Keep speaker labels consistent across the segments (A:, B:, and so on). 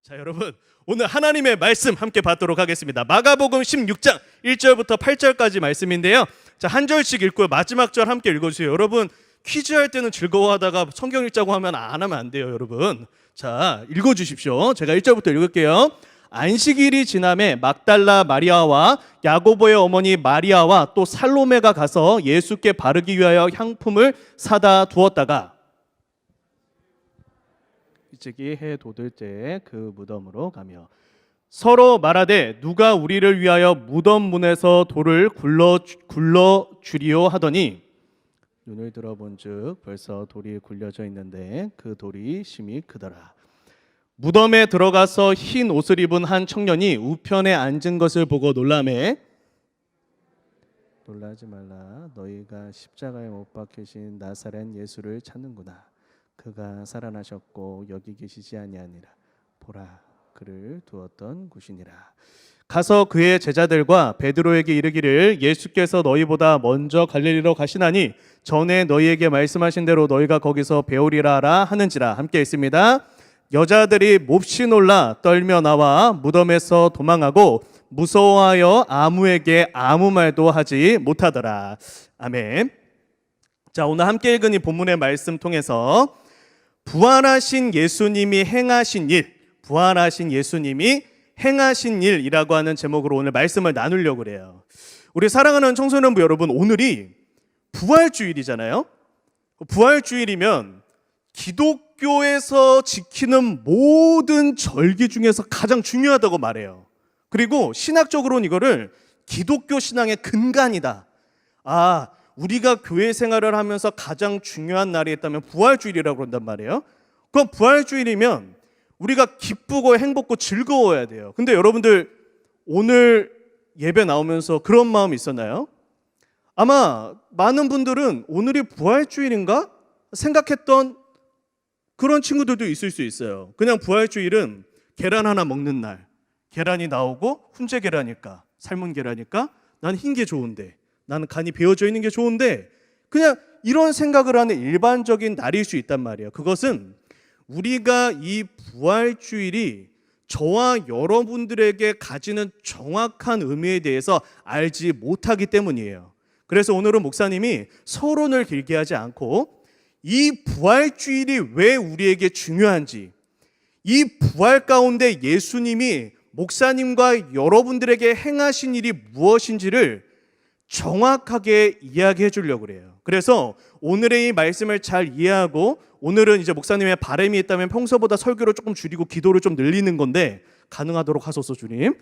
A: 자, 여러분, 오늘 하나님의 말씀 함께 받도록 하겠습니다. 마가복음 16장 1절부터 8절까지 말씀인데요. 자, 한 절씩 읽고 마지막 절 함께 읽어주세요. 여러분, 퀴즈 할 때는 즐거워하다가 성경 읽자고 하면 안 하면 안 돼요, 여러분. 자, 읽어주십시오. 제가 1절부터 읽을게요. 안식일이 지남에 막달라 마리아와 야고보의 어머니 마리아와 또 살로메가 가서 예수께 바르기 위하여 향품을 사다 두었다가 일찍이 해 돋을 때 그 무덤으로 가며 서로 말하되 누가 우리를 위하여 무덤 문에서 돌을 굴러 주리오 하더니 눈을 들어본즉 벌써 돌이 굴려져 있는데 그 돌이 심히 크더라. 무덤에 들어가서 흰 옷을 입은 한 청년이 우편에 앉은 것을 보고 놀라매 놀라지 말라. 너희가 십자가에 못 박히신 나사렛 예수를 찾는구나. 그가 살아나셨고 여기 계시지 아니하니라. 보라, 그를 두었던 곳이니라. 가서 그의 제자들과 베드로에게 이르기를 예수께서 너희보다 먼저 갈릴리로 가시나니 전에 너희에게 말씀하신 대로 너희가 거기서 배우리라 하는지라. 함께 있습니다. 여자들이 몹시 놀라 떨며 나와 무덤에서 도망하고 무서워하여 아무에게 아무 말도 하지 못하더라. 아멘. 자, 오늘 함께 읽은 이 본문의 말씀 통해서 부활하신 예수님이 행하신 일, 부활하신 예수님이 행하신 일이라고 하는 제목으로 오늘 말씀을 나누려고 그래요. 우리 사랑하는 청소년부 여러분, 오늘이 부활주일이잖아요. 부활주일이면 기독교에서 지키는 모든 절기 중에서 가장 중요하다고 말해요. 그리고 신학적으로는 이거를 기독교 신앙의 근간이다. 우리가 교회 생활을 하면서 가장 중요한 날이 있다면 부활주일이라고 그런단 말이에요. 그럼 부활주일이면 우리가 기쁘고 행복고 즐거워야 돼요. 근데 여러분들 오늘 예배 나오면서 그런 마음이 있었나요? 아마 많은 분들은 오늘이 부활주일인가 생각했던 그런 친구들도 있을 수 있어요. 그냥 부활주일은 계란 하나 먹는 날, 계란이 나오고 훈제 계란일까 삶은 계란일까 난 흰 게 좋은데, 나는 간이 배어져 있는 게 좋은데, 그냥 이런 생각을 하는 일반적인 날일 수 있단 말이에요. 그것은 우리가 이 부활주일이 저와 여러분들에게 가지는 정확한 의미에 대해서 알지 못하기 때문이에요. 그래서 오늘은 목사님이 서론을 길게 하지 않고 이 부활주일이 왜 우리에게 중요한지, 이 부활 가운데 예수님이 목사님과 여러분들에게 행하신 일이 무엇인지를 정확하게 이야기해 주려고 그래요. 그래서 오늘의 이 말씀을 잘 이해하고, 오늘은 이제 목사님의 바람이 있다면 평소보다 설교를 조금 줄이고 기도를 좀 늘리는 건데 가능하도록 하소서 주님.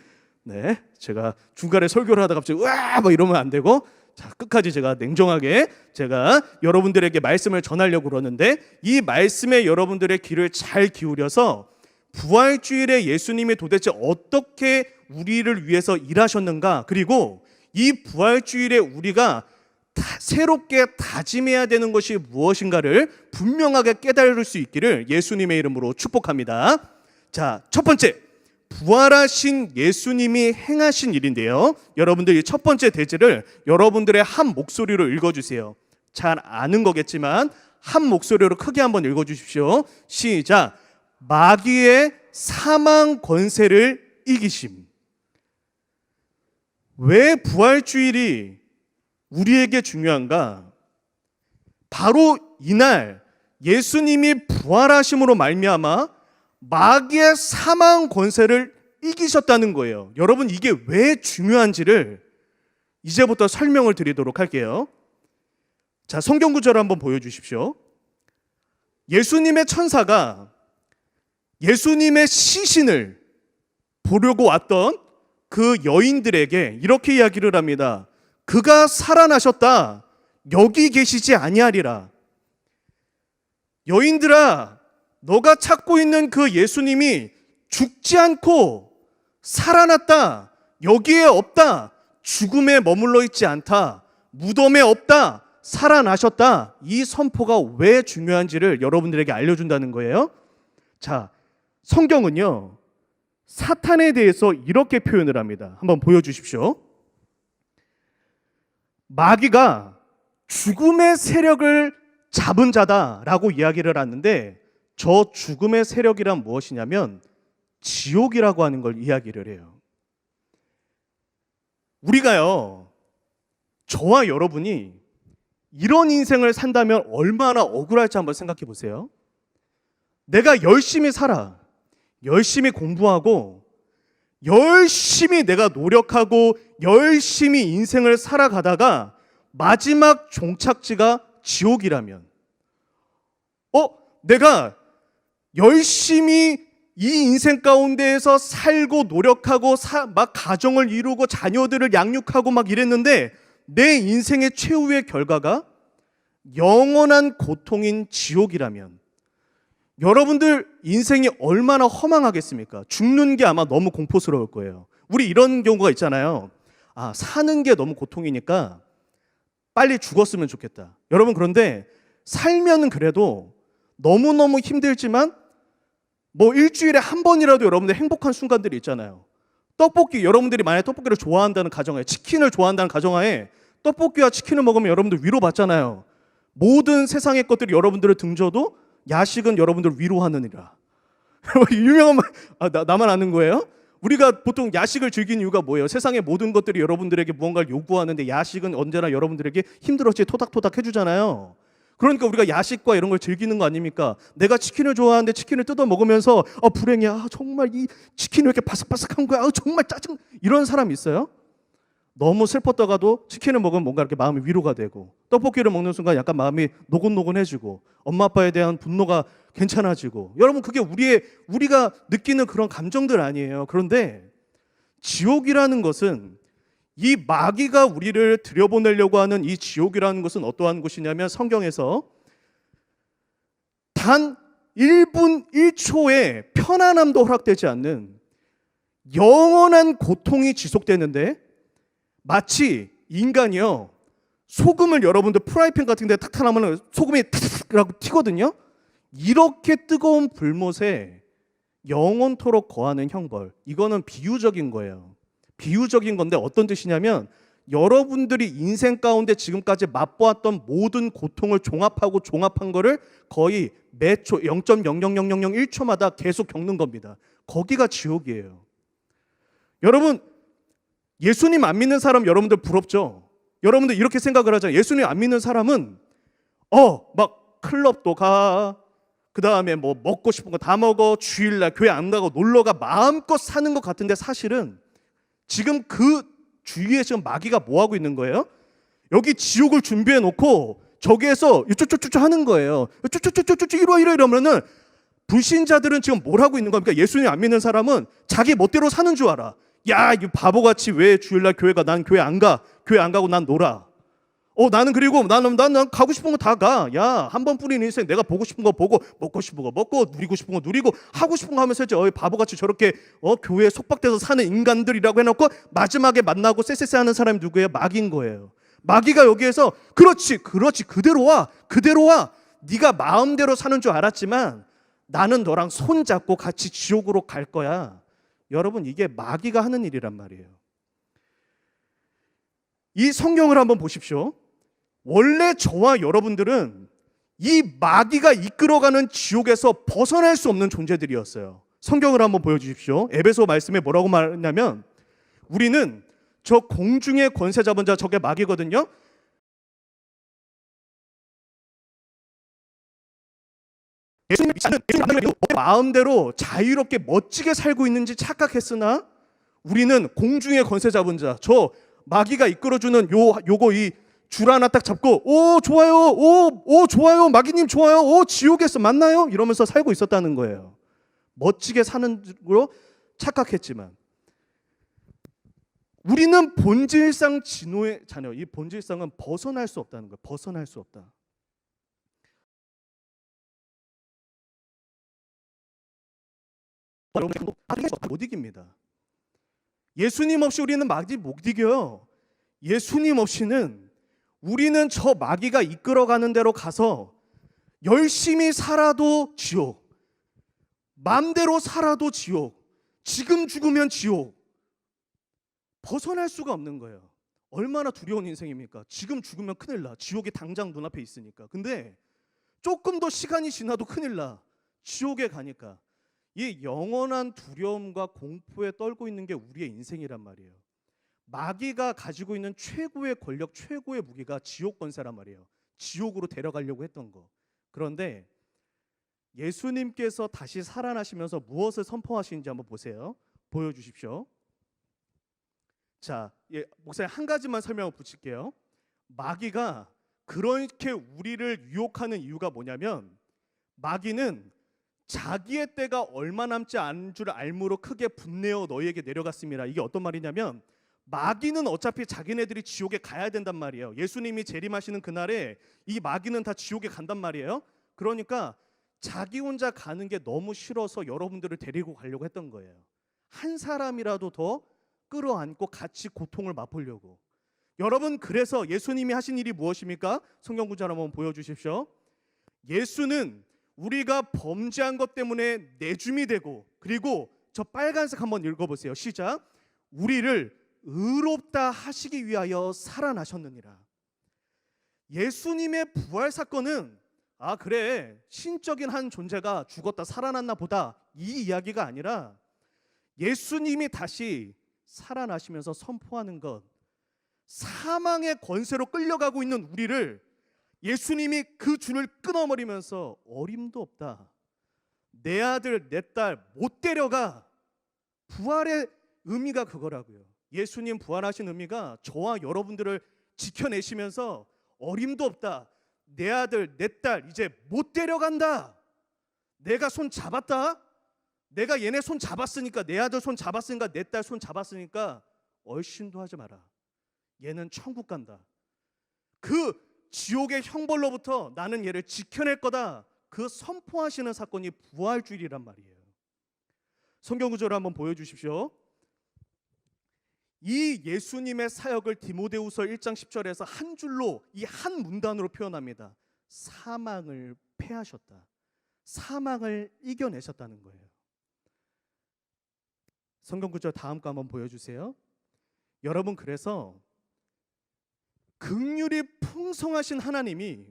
A: 네, 제가 중간에 설교를 하다가 갑자기 으아 막 이러면 안 되고, 자, 끝까지 제가 냉정하게 제가 여러분들에게 말씀을 전하려고 그러는데, 이 말씀에 여러분들의 귀를 잘 기울여서 부활주일에 예수님이 도대체 어떻게 우리를 위해서 일하셨는가, 그리고 이 부활주일에 우리가 새롭게 다짐해야 되는 것이 무엇인가를 분명하게 깨달을 수 있기를 예수님의 이름으로 축복합니다. 자, 첫 번째, 부활하신 예수님이 행하신 일인데요. 여러분들 이 첫 번째 대지를 여러분들의 한 목소리로 읽어주세요. 잘 아는 거겠지만 한 목소리로 크게 한번 읽어주십시오. 시작. 마귀의 사망 권세를 이기심. 왜 부활주일이 우리에게 중요한가? 바로 이날 예수님이 부활하심으로 말미암아 마귀의 사망 권세를 이기셨다는 거예요. 여러분, 이게 왜 중요한지를 이제부터 설명을 드리도록 할게요. 자, 성경 구절을 한번 보여주십시오. 예수님의 천사가 예수님의 시신을 보려고 왔던 그 여인들에게 이렇게 이야기를 합니다. 그가 살아나셨다. 여기 계시지 아니하리라. 여인들아, 너가 찾고 있는 그 예수님이 죽지 않고 살아났다. 여기에 없다. 죽음에 머물러 있지 않다. 무덤에 없다. 살아나셨다. 이 선포가 왜 중요한지를 여러분들에게 알려준다는 거예요. 자, 성경은요, 사탄에 대해서 이렇게 표현을 합니다. 한번 보여주십시오. 마귀가 죽음의 세력을 잡은 자다라고 이야기를 하는데, 저 죽음의 세력이란 무엇이냐면 지옥이라고 하는 걸 이야기를 해요. 우리가요, 저와 여러분이 이런 인생을 산다면 얼마나 억울할지 한번 생각해 보세요. 내가 열심히 살아, 열심히 공부하고, 열심히 내가 노력하고, 열심히 인생을 살아가다가 마지막 종착지가 지옥이라면, 내가 열심히 이 인생 가운데에서 살고 노력하고 막 가정을 이루고 자녀들을 양육하고 막 이랬는데 내 인생의 최후의 결과가 영원한 고통인 지옥이라면 여러분들 인생이 얼마나 허망하겠습니까? 죽는 게 아마 너무 공포스러울 거예요. 우리 이런 경우가 있잖아요. 사는 게 너무 고통이니까 빨리 죽었으면 좋겠다. 여러분, 그런데 살면은 그래도 너무너무 힘들지만 뭐 일주일에 한 번이라도 여러분들 행복한 순간들이 있잖아요. 떡볶이, 여러분들이 만약에 떡볶이를 좋아한다는 가정하에, 치킨을 좋아한다는 가정하에 떡볶이와 치킨을 먹으면 여러분들 위로받잖아요. 모든 세상의 것들이 여러분들을 등져도 야식은 여러분들을 위로하느니라. 유명한 말, 나만 아는 거예요? 우리가 보통 야식을 즐기는 이유가 뭐예요? 세상의 모든 것들이 여러분들에게 무언가를 요구하는데 야식은 언제나 여러분들에게 힘들었지 토닥토닥 해주잖아요. 그러니까 우리가 야식과 이런 걸 즐기는 거 아닙니까? 내가 치킨을 좋아하는데 치킨을 뜯어 먹으면서 불행이야. 정말 이 치킨이 왜 이렇게 바삭바삭한 거야. 정말 짜증. 이런 사람 있어요? 너무 슬펐다가도 치킨을 먹으면 뭔가 이렇게 마음이 위로가 되고, 떡볶이를 먹는 순간 약간 마음이 노곤노곤해지고, 엄마 아빠에 대한 분노가 괜찮아지고. 여러분, 그게 우리가 느끼는 그런 감정들 아니에요. 그런데 지옥이라는 것은, 이 마귀가 우리를 들여보내려고 하는 이 지옥이라는 것은 어떠한 곳이냐면, 성경에서 단 1분 1초의 편안함도 허락되지 않는 영원한 고통이 지속되는데, 마치 인간이요, 소금을 여러분들 프라이팬 같은 데 탁 타놓으면 소금이 탁탁 튀거든요. 이렇게 뜨거운 불못에 영원토록 거하는 형벌, 이거는 비유적인 거예요. 비유적인 건데 어떤 뜻이냐면, 여러분들이 인생 가운데 지금까지 맛보았던 모든 고통을 종합한 거를 거의 매초 0.00001초마다 계속 겪는 겁니다. 거기가 지옥이에요. 여러분, 예수님 안 믿는 사람 여러분들 부럽죠? 여러분들 이렇게 생각을 하잖아요. 예수님 안 믿는 사람은 막 클럽도 가, 그 다음에 뭐 먹고 싶은 거 다 먹어, 주일날 교회 안 가고 놀러가, 마음껏 사는 것 같은데, 사실은 지금 그 주위에 지금 마귀가 뭐 하고 있는 거예요? 여기 지옥을 준비해 놓고 저기에서 쭈쭈쭈쭈 하는 거예요. 쭈쭈쭈쭈쭈 이러면은 불신자들은 지금 뭘 하고 있는 겁니까? 예수님 안 믿는 사람은 자기 멋대로 사는 줄 알아. 야, 이 바보같이 왜 주일날 교회 가? 난 교회 안 가. 교회 안 가고 난 놀아. 나는 그리고 나는 가고 싶은 거 다 가. 야, 한 번 뿐인 인생 내가 보고 싶은 거 보고, 먹고 싶은 거 먹고, 누리고 싶은 거 누리고, 하고 싶은 거 하면서 이제 바보같이 저렇게 교회에 속박돼서 사는 인간들이라고 해놓고 마지막에 만나고 쎄쎄쎄 하는 사람이 누구예요? 마귀인 거예요. 마귀가 여기에서 그렇지 그대로 와. 네가 마음대로 사는 줄 알았지만 나는 너랑 손 잡고 같이 지옥으로 갈 거야. 여러분, 이게 마귀가 하는 일이란 말이에요. 이 성경을 한번 보십시오. 원래 저와 여러분들은 이 마귀가 이끌어가는 지옥에서 벗어날 수 없는 존재들이었어요. 성경을 한번 보여주십시오. 에베소 말씀에 뭐라고 말했냐면, 우리는 저 공중의 권세 잡은 자, 저게 마귀거든요. 예수님 마음대로 자유롭게 멋지게 살고 있는지 착각했으나, 우리는 공중의 권세 잡은 자, 저 마귀가 이끌어주는 요거 이 줄 하나 딱 잡고, 좋아요, 좋아요, 마귀님 좋아요, 지옥에서 만나요, 이러면서 살고 있었다는 거예요. 멋지게 사는 걸로 착각했지만, 우리는 본질상 진노의 자녀, 이 본질상은 벗어날 수 없다는 거예요. 벗어날 수 없다. 못 이깁니다. 예수님 없이 우리는 마귀 못 이겨요. 예수님 없이는 우리는 저 마귀가 이끌어가는 대로 가서 열심히 살아도 지옥, 마음대로 살아도 지옥, 지금 죽으면 지옥, 벗어날 수가 없는 거예요. 얼마나 두려운 인생입니까? 지금 죽으면 큰일 나. 지옥이 당장 눈앞에 있으니까. 근데 조금 더 시간이 지나도 큰일 나. 지옥에 가니까. 이 영원한 두려움과 공포에 떨고 있는 게 우리의 인생이란 말이에요. 마귀가 가지고 있는 최고의 권력, 최고의 무기가 지옥 권세란 말이에요. 지옥으로 데려가려고 했던 거. 그런데 예수님께서 다시 살아나시면서 무엇을 선포하시는지 한번 보세요. 보여주십시오. 자, 목사님 한 가지만 설명을 붙일게요. 마귀가 그렇게 우리를 유혹하는 이유가 뭐냐면, 마귀는 자기의 때가 얼마 남지 않은 줄 알므로 크게 분내어 너희에게 내려갔습니다. 이게 어떤 말이냐면, 마귀는 어차피 자기네들이 지옥에 가야 된단 말이에요. 예수님이 재림하시는 그날에 이 마귀는 다 지옥에 간단 말이에요. 그러니까 자기 혼자 가는 게 너무 싫어서 여러분들을 데리고 가려고 했던 거예요. 한 사람이라도 더 끌어안고 같이 고통을 맛보려고. 여러분, 그래서 예수님이 하신 일이 무엇입니까? 성경 구절 한번 보여주십시오. 예수는 우리가 범죄한 것 때문에 내줌이 되고, 그리고 저 빨간색 한번 읽어보세요. 시작. 우리를 의롭다 하시기 위하여 살아나셨느니라. 예수님의 부활 사건은 그래 신적인 한 존재가 죽었다 살아났나 보다, 이 이야기가 아니라 예수님이 다시 살아나시면서 선포하는 것, 사망의 권세로 끌려가고 있는 우리를 예수님이 그 줄을 끊어버리면서 어림도 없다, 내 아들 내 딸 못 데려가. 부활의 의미가 그거라고요. 예수님 부활하신 의미가 저와 여러분들을 지켜내시면서 어림도 없다, 내 아들 내 딸 이제 못 데려간다, 내가 손 잡았다, 내가 얘네 손 잡았으니까, 내 아들 손 잡았으니까, 내 딸 손 잡았으니까 얼씬도 하지 마라, 얘는 천국 간다, 그 지옥의 형벌로부터 나는 얘를 지켜낼 거다, 그 선포하시는 사건이 부활주일이란 말이에요. 성경 구절을 한번 보여주십시오. 이 예수님의 사역을 디모데후서 1장 10절에서 한 줄로, 이 한 문단으로 표현합니다. 사망을 패하셨다, 사망을 이겨내셨다는 거예요. 성경 구절 다음 거 한번 보여주세요. 여러분, 그래서 긍휼이 풍성하신 하나님이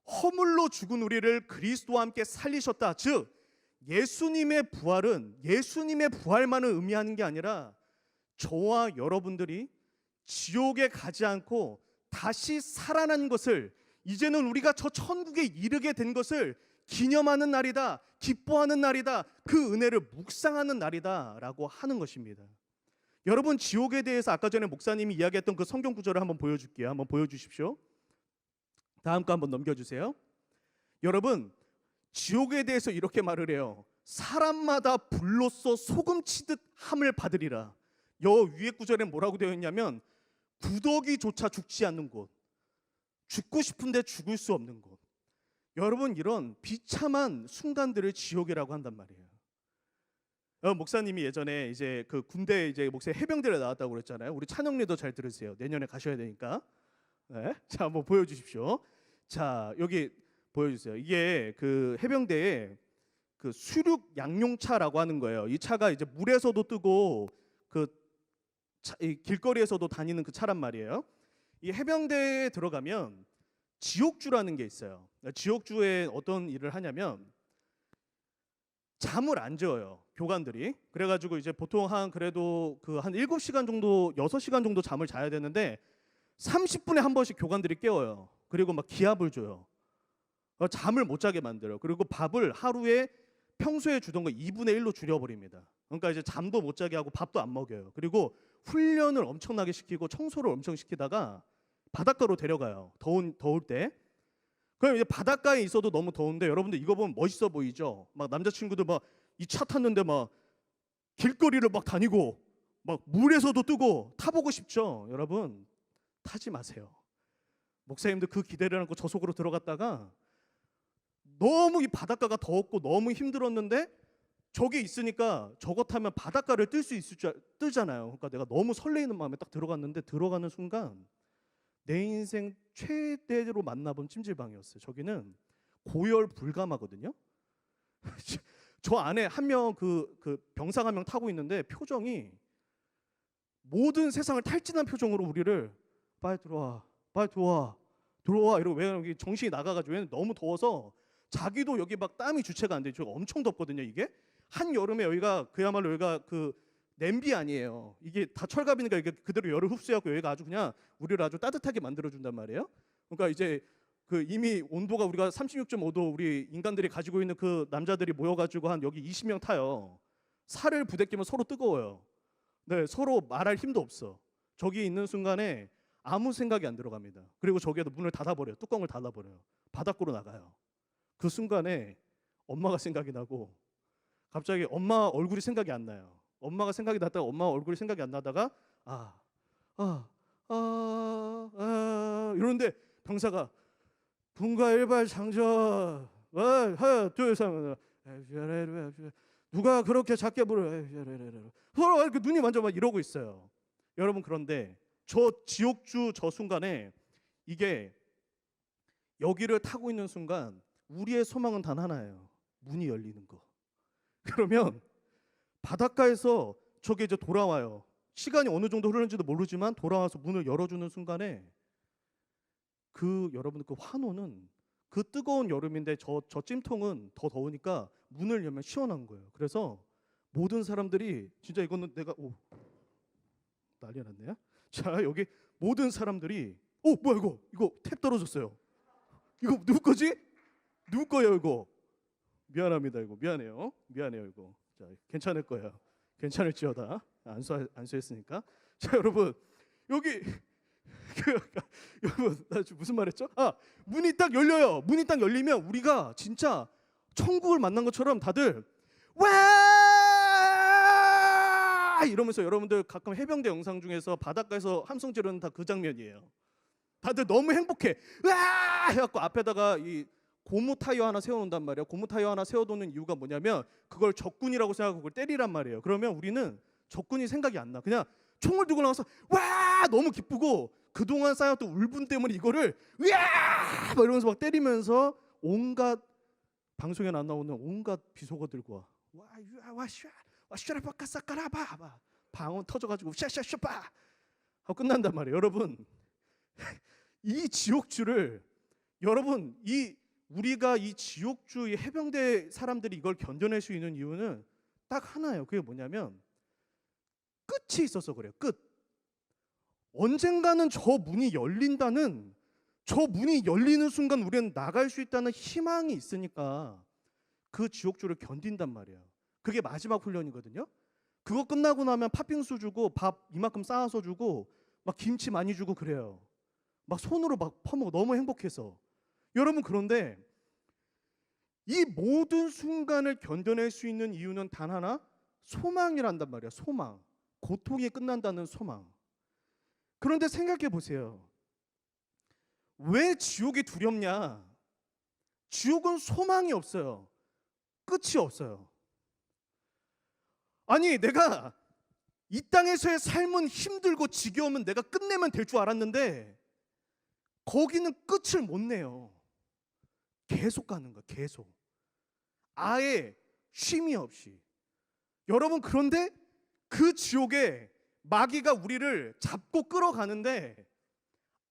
A: 허물로 죽은 우리를 그리스도와 함께 살리셨다. 즉 예수님의 부활은 예수님의 부활만을 의미하는 게 아니라 저와 여러분들이 지옥에 가지 않고 다시 살아난 것을, 이제는 우리가 저 천국에 이르게 된 것을 기념하는 날이다, 기뻐하는 날이다, 그 은혜를 묵상하는 날이다 라고 하는 것입니다. 여러분, 지옥에 대해서 아까 전에 목사님이 이야기했던 그 성경 구절을 한번 보여줄게요. 한번 보여주십시오. 다음 거 한번 넘겨주세요. 여러분, 지옥에 대해서 이렇게 말을 해요. 사람마다 불로써 소금 치듯 함을 받으리라. 여 위에 구절에 뭐라고 되어 있냐면, 구더기조차 죽지 않는 곳, 죽고 싶은데 죽을 수 없는 곳. 여러분, 이런 비참한 순간들을 지옥이라고 한단 말이에요. 목사님이 예전에 이제 그 군대 이제 목사 해병대를 나왔다고 그랬잖아요. 우리 찬영리도 잘 들으세요. 내년에 가셔야 되니까. 네. 자, 한번 보여주십시오. 자, 여기 보여주세요. 이게 그 해병대에 그 수륙 양용차라고 하는 거예요. 이 차가 이제 물에서도 뜨고 이 길거리에서도 다니는 그 차란 말이에요. 이 해병대에 들어가면 지옥주라는 게 있어요. 지옥주에 어떤 일을 하냐면 잠을 안 재워요, 교관들이. 그래가지고 이제 보통 그래도 한 7시간 정도, 6시간 정도 잠을 자야 되는데 30분에 한 번씩 교관들이 깨워요. 그리고 막 기합을 줘요. 잠을 못 자게 만들어요. 그리고 밥을 하루에 평소에 주던 거 2분의 1로 줄여버립니다. 그러니까 이제 잠도 못 자게 하고 밥도 안 먹여요. 그리고 훈련을 엄청나게 시키고 청소를 엄청 시키다가 바닷가로 데려가요. 더울 때. 그럼 이제 바닷가에 있어도 너무 더운데, 여러분들 이거 보면 멋있어 보이죠? 막 남자친구들 막 이 차 탔는데 막 길거리를 막 다니고 막 물에서도 뜨고 타보고 싶죠? 여러분, 타지 마세요. 목사님도 그 기대를 안고 저 속으로 들어갔다가 너무 이 바닷가가 더웠고 너무 힘들었는데 저기 있으니까 저거 타면 바닷가를 뜰 수 뜨잖아요. 그러니까 내가 너무 설레이는 마음에 딱 들어갔는데, 들어가는 순간 내 인생 최대로 만나본 찜질방이었어요. 저기는 고열 불감하거든요. 저 안에 한 명 그 병상 한 명 타고 있는데 표정이 모든 세상을 탈진한 표정으로 우리를 빨리 들어와, 빨리 들어와 이러고, 왜냐면 여기 정신이 나가가지고, 너무 더워서 자기도 여기 막 땀이 주체가 안 돼. 저 엄청 덥거든요. 이게 한 여름에 여기가 그야말로 여기가 그 냄비 아니에요. 이게 다 철갑이니까 이게 그대로 열을 흡수하고 여기가 아주 그냥 우리를 아주 따뜻하게 만들어준단 말이에요. 그러니까 이제 그 이미 온도가 우리가 36.5도 우리 인간들이 가지고 있는 그 남자들이 모여가지고 한 여기 20명 타요. 살을 부대끼면 서로 뜨거워요. 네, 서로 말할 힘도 없어. 저기 있는 순간에 아무 생각이 안 들어갑니다. 그리고 저기에도 문을 닫아버려요. 뚜껑을 닫아버려요. 바닥으로 나가요. 그 순간에 엄마가 생각이 나고 갑자기 엄마 얼굴이 생각이 안 나요. 엄마가 생각이 났다가 엄마 얼굴이 생각이 안 나다가 이러는데 병사가 분과 일발 장전 하나 둘3 누가 그렇게 작게 부르 서로 이렇게 눈이 완전 막 이러고 있어요. 여러분 그런데 저 지옥주 저 순간에 이게 여기를 타고 있는 순간 우리의 소망은 단 하나예요. 문이 열리는 거. 그러면 바닷가에서 저게 이제 돌아와요. 시간이 어느 정도 흐르는지도 모르지만 돌아와서 문을 열어주는 순간에 그 여러분 그 환호는 그 뜨거운 여름인데 저 찜통은 더 더우니까 문을 열면 시원한 거예요. 그래서 모든 사람들이 진짜 이거는 내가 난리 났네요. 자 여기 모든 사람들이 뭐야 이거 탭 떨어졌어요. 이거 누구 거지? 누구 거예요 이거? 미안합니다 이거 미안해요 이거. 자 괜찮을 거예요. 괜찮을지어다. 안수했으니까. 자 여러분 여기 여러분 나 지금 무슨 말했죠? 문이 딱 열려요. 문이 딱 열리면 우리가 진짜 천국을 만난 것처럼 다들 와 이러면서 여러분들 가끔 해병대 영상 중에서 바닷가에서 함성 지르는 다 그 장면이에요. 다들 너무 행복해. 와 해갖고 앞에다가 이 고무 타이어 하나 세워놓는단 말이에요. 고무 타이어 하나 세워놓는 이유가 뭐냐면 그걸 적군이라고 생각하고 그걸 때리란 말이에요. 그러면 우리는 적군이 생각이 안 나. 그냥 총을 들고 나와서 와 너무 기쁘고 그동안 쌓였던 울분 때문에 이거를 으아 막 이러면서 막 때리면서 온갖 방송에 안 나오는 온갖 비속어들과 와슈라바카사카라바 방언 터져가지고 샤샤샤바 하고 끝난단 말이에요. 여러분 이 지옥주를 여러분 우리가 이 지옥주 이 해병대 사람들이 이걸 견뎌낼 수 있는 이유는 딱 하나예요. 그게 뭐냐면 끝이 있어서 그래요. 끝. 언젠가는 저 문이 열린다는 저 문이 열리는 순간 우리는 나갈 수 있다는 희망이 있으니까 그 지옥주를 견딘단 말이에요. 그게 마지막 훈련이거든요. 그거 끝나고 나면 팥빙수 주고 밥 이만큼 쌓아서 주고 막 김치 많이 주고 그래요. 막 손으로 막 퍼먹어 너무 행복해서. 여러분 그런데 이 모든 순간을 견뎌낼 수 있는 이유는 단 하나 소망이란단 말이에요. 소망. 고통이 끝난다는 소망. 그런데 생각해 보세요. 왜 지옥이 두렵냐? 지옥은 소망이 없어요. 끝이 없어요. 아니 내가 이 땅에서의 삶은 힘들고 지겨우면 내가 끝내면 될 줄 알았는데 거기는 끝을 못 내요. 계속 가는 거야. 계속. 아예 쉼이 없이. 여러분 그런데 그 지옥에 마귀가 우리를 잡고 끌어가는데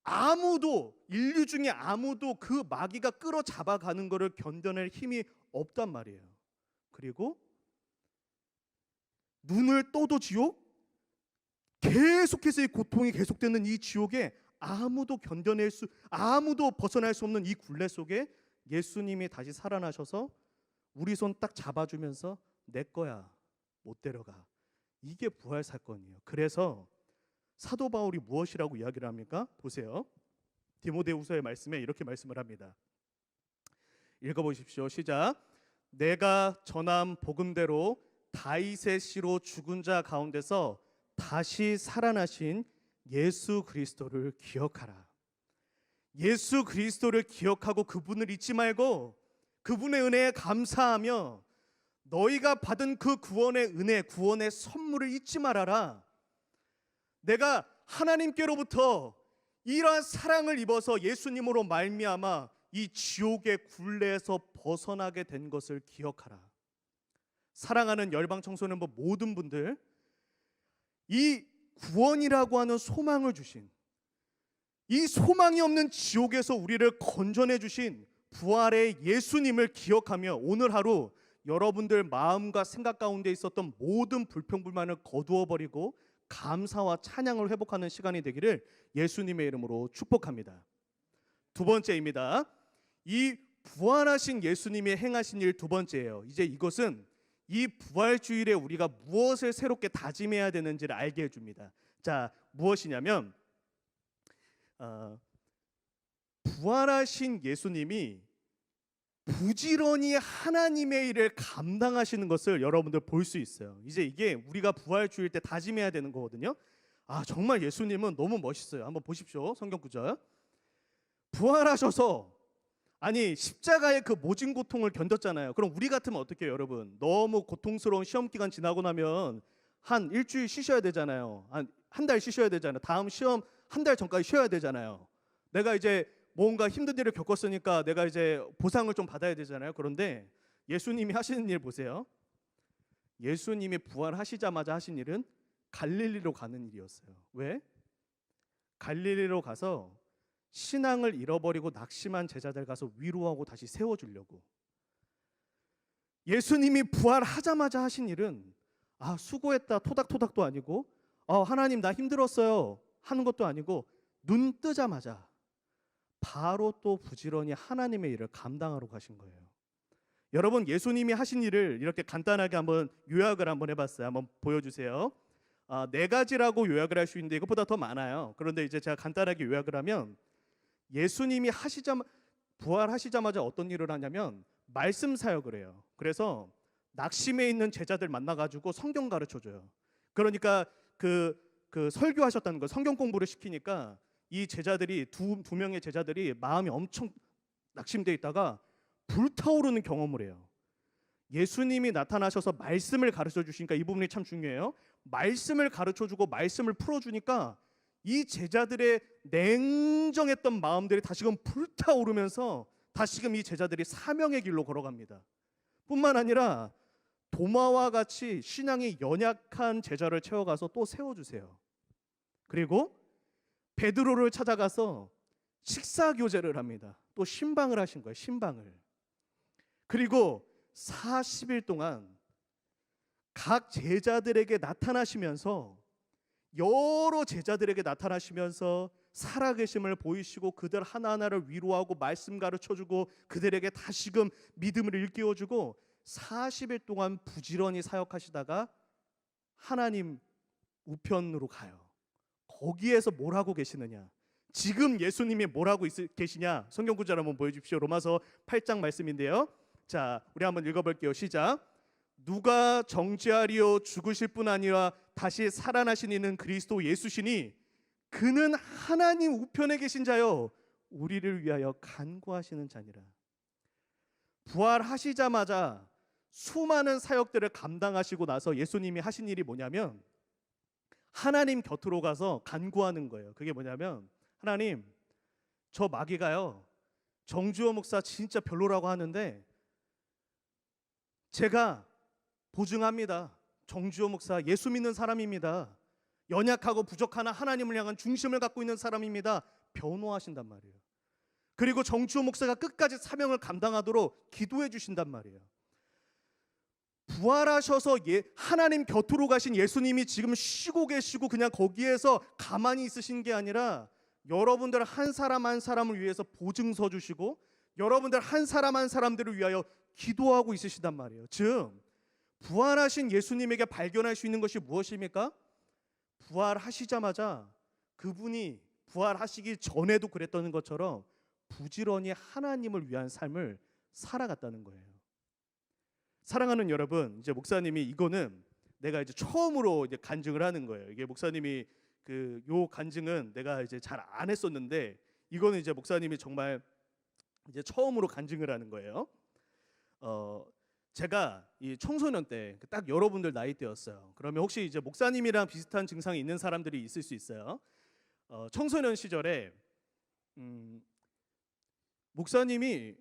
A: 아무도 인류 중에 아무도 그 마귀가 끌어잡아가는 것을 견뎌낼 힘이 없단 말이에요. 그리고 눈을 떠도 지옥? 계속해서 이 고통이 계속되는 이 지옥에 아무도 벗어날 수 없는 이 굴레 속에 예수님이 다시 살아나셔서 우리 손 딱 잡아주면서 내 거야 못 데려가. 이게 부활 사건이에요. 그래서 사도 바울이 무엇이라고 이야기를 합니까? 보세요. 디모데후서의 말씀에 이렇게 말씀을 합니다. 읽어보십시오. 시작. 내가 전한 복음대로 다윗의 씨로 죽은 자 가운데서 다시 살아나신 예수 그리스도를 기억하라. 예수 그리스도를 기억하고 그분을 잊지 말고 그분의 은혜에 감사하며 너희가 받은 그 구원의 은혜, 구원의 선물을 잊지 말아라. 내가 하나님께로부터 이러한 사랑을 입어서 예수님으로 말미암아 이 지옥의 굴레에서 벗어나게 된 것을 기억하라. 사랑하는 열방 청소년부 모든 분들, 이 구원이라고 하는 소망을 주신, 이 소망이 없는 지옥에서 우리를 건져내 주신 부활의 예수님을 기억하며 오늘 하루
B: 여러분들 마음과 생각 가운데 있었던 모든 불평불만을 거두어 버리고 감사와 찬양을 회복하는 시간이 되기를 예수님의 이름으로 축복합니다. 두 번째입니다. 이 부활하신 예수님이 행하신 일 두 번째예요. 이제 이것은 이 부활주일에 우리가 무엇을 새롭게 다짐해야 되는지를 알게 해줍니다. 자, 무엇이냐면 부활하신 예수님이 부지런히 하나님의 일을 감당하시는 것을 여러분들 볼 수 있어요. 이제 이게 우리가 부활주일 때 다짐해야 되는 거거든요. 아, 정말 예수님은 너무 멋있어요. 한번 보십시오. 성경 구절. 부활하셔서 아니 십자가의 그 모진 고통을 견뎠잖아요. 그럼 우리 같으면 어떻게 해요, 여러분? 너무 고통스러운 시험 기간 지나고 나면 한 일주일 쉬셔야 되잖아요. 한 달 쉬셔야 되잖아요. 다음 시험 한 달 전까지 쉬어야 되잖아요. 내가 이제 뭔가 힘든 일을 겪었으니까 내가 이제 보상을 좀 받아야 되잖아요. 그런데 예수님이 하시는 일 보세요. 예수님이 부활하시자마자 하신 일은 갈릴리로 가는 일이었어요. 왜? 갈릴리로 가서 신앙을 잃어버리고 낙심한 제자들 가서 위로하고 다시 세워주려고. 예수님이 부활하자마자 하신 일은 아 수고했다 토닥토닥도 아니고 하나님 나 힘들었어요 하는 것도 아니고 눈 뜨자마자 바로 또 부지런히 하나님의 일을 감당하러 가신 거예요. 여러분 예수님이 하신 일을 이렇게 간단하게 한번 요약을 한번 해봤어요. 한번 보여주세요. 네 가지라고 요약을 할 수 있는데 이것보다 더 많아요. 그런데 이제 제가 간단하게 요약을 하면 예수님이 부활하시자마자 어떤 일을 하냐면 말씀 사역을 해요. 그래서 낙심해 있는 제자들 만나가지고 성경 가르쳐줘요. 그러니까 그 설교하셨다는 거 성경 공부를 시키니까 이 제자들이 두 명의 제자들이 마음이 엄청 낙심돼 있다가 불타오르는 경험을 해요. 예수님이 나타나셔서 말씀을 가르쳐 주시니까 이 부분이 참 중요해요. 말씀을 가르쳐 주고 말씀을 풀어 주니까 이 제자들의 냉정했던 마음들이 다시금 불타오르면서 다시금 이 제자들이 사명의 길로 걸어갑니다. 뿐만 아니라 도마와 같이 신앙이 연약한 제자를 채워가서 또 세워주세요. 그리고 베드로를 찾아가서 식사 교제를 합니다. 또 신방을 하신 거예요. 신방을. 그리고 40일 동안 각 제자들에게 나타나시면서 여러 제자들에게 나타나시면서 살아계심을 보이시고 그들 하나하나를 위로하고 말씀 가르쳐주고 그들에게 다시금 믿음을 일깨워주고 40일 동안 부지런히 사역하시다가 하나님 우편으로 가요. 거기에서 뭘 하고 계시느냐? 지금 예수님이 뭘 하고 계시냐? 성경 구절 한번 보여주십시오. 로마서 8장 말씀인데요. 자, 우리 한번 읽어볼게요. 시작. 누가 정죄하리요 죽으실 뿐 아니라 다시 살아나신 이는 그리스도 예수시니 그는 하나님 우편에 계신 자요 우리를 위하여 간구하시는 자니라. 부활하시자마자 수많은 사역들을 감당하시고 나서 예수님이 하신 일이 뭐냐면 하나님 곁으로 가서 간구하는 거예요. 그게 뭐냐면 하나님 저 마귀가요 정주호 목사 진짜 별로라고 하는데 제가 보증합니다. 정주호 목사 예수 믿는 사람입니다. 연약하고 부족하나 하나님을 향한 중심을 갖고 있는 사람입니다. 변호하신단 말이에요. 그리고 정주호 목사가 끝까지 사명을 감당하도록 기도해 주신단 말이에요. 부활하셔서 하나님 곁으로 가신 예수님이 지금 쉬고 계시고 그냥 거기에서 가만히 있으신 게 아니라 여러분들 한 사람 한 사람을 위해서 보증서 주시고 여러분들 한 사람 한 사람들을 위하여 기도하고 있으시단 말이에요. 즉 부활하신 예수님에게 발견할 수 있는 것이 무엇입니까? 부활하시자마자 그분이 부활하시기 전에도 그랬던 것처럼 부지런히 하나님을 위한 삶을 살아갔다는 거예요. 사랑하는 여러분, 이제 목사님이 이거는 내가 이제 처음으로 이제 간증을 하는 거예요. 이게 목사님이 요 간증은 내가 이제 잘 안 했었는데 이거는 이제 목사님이 정말 이제 처음으로 간증을 하는 거예요. 제가 이 청소년 때 딱 여러분들 나이 때였어요. 그러면 혹시 이제 목사님이랑 비슷한 증상이 있는 사람들이 있을 수 있어요. 청소년 시절에 목사님이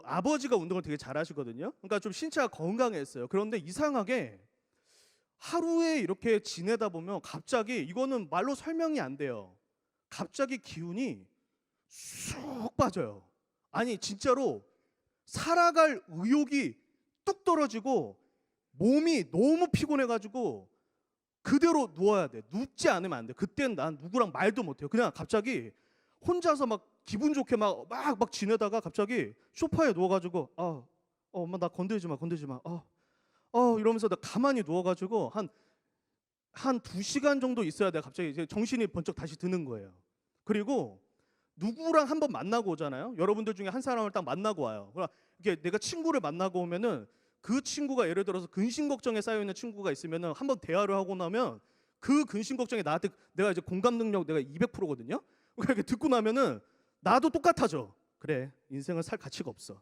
B: 아버지가 운동을 되게 잘하시거든요. 그러니까 좀 신체가 건강했어요. 그런데 이상하게 하루에 이렇게 지내다 보면 갑자기 이거는 말로 설명이 안 돼요. 갑자기 기운이 쑥 빠져요. 아니 진짜로 살아갈 의욕이 뚝 떨어지고 몸이 너무 피곤해가지고 그대로 누워야 돼. 눕지 않으면 안 돼. 그때는 난 누구랑 말도 못해요. 그냥 갑자기 혼자서 막 기분 좋게 막 지내다가 갑자기 소파에 누워가지고 엄마 나 건들지 마 이러면서 나 가만히 누워가지고 한 2시간 정도 있어야 돼. 갑자기 이제 정신이 번쩍 다시 드는 거예요. 그리고 누구랑 한번 만나고 오잖아요. 여러분들 중에 한 사람을 딱 만나고 와요. 그러니까 이게 내가 친구를 만나고 오면은 그 친구가 예를 들어서 근심 걱정에 쌓여 있는 친구가 있으면은 한번 대화를 하고 나면 그 근심 걱정에 나한테 내가 이제 공감 능력 내가 200%거든요. 그러니까 이렇게 듣고 나면은 나도 똑같아져. 그래, 인생을 살 가치가 없어.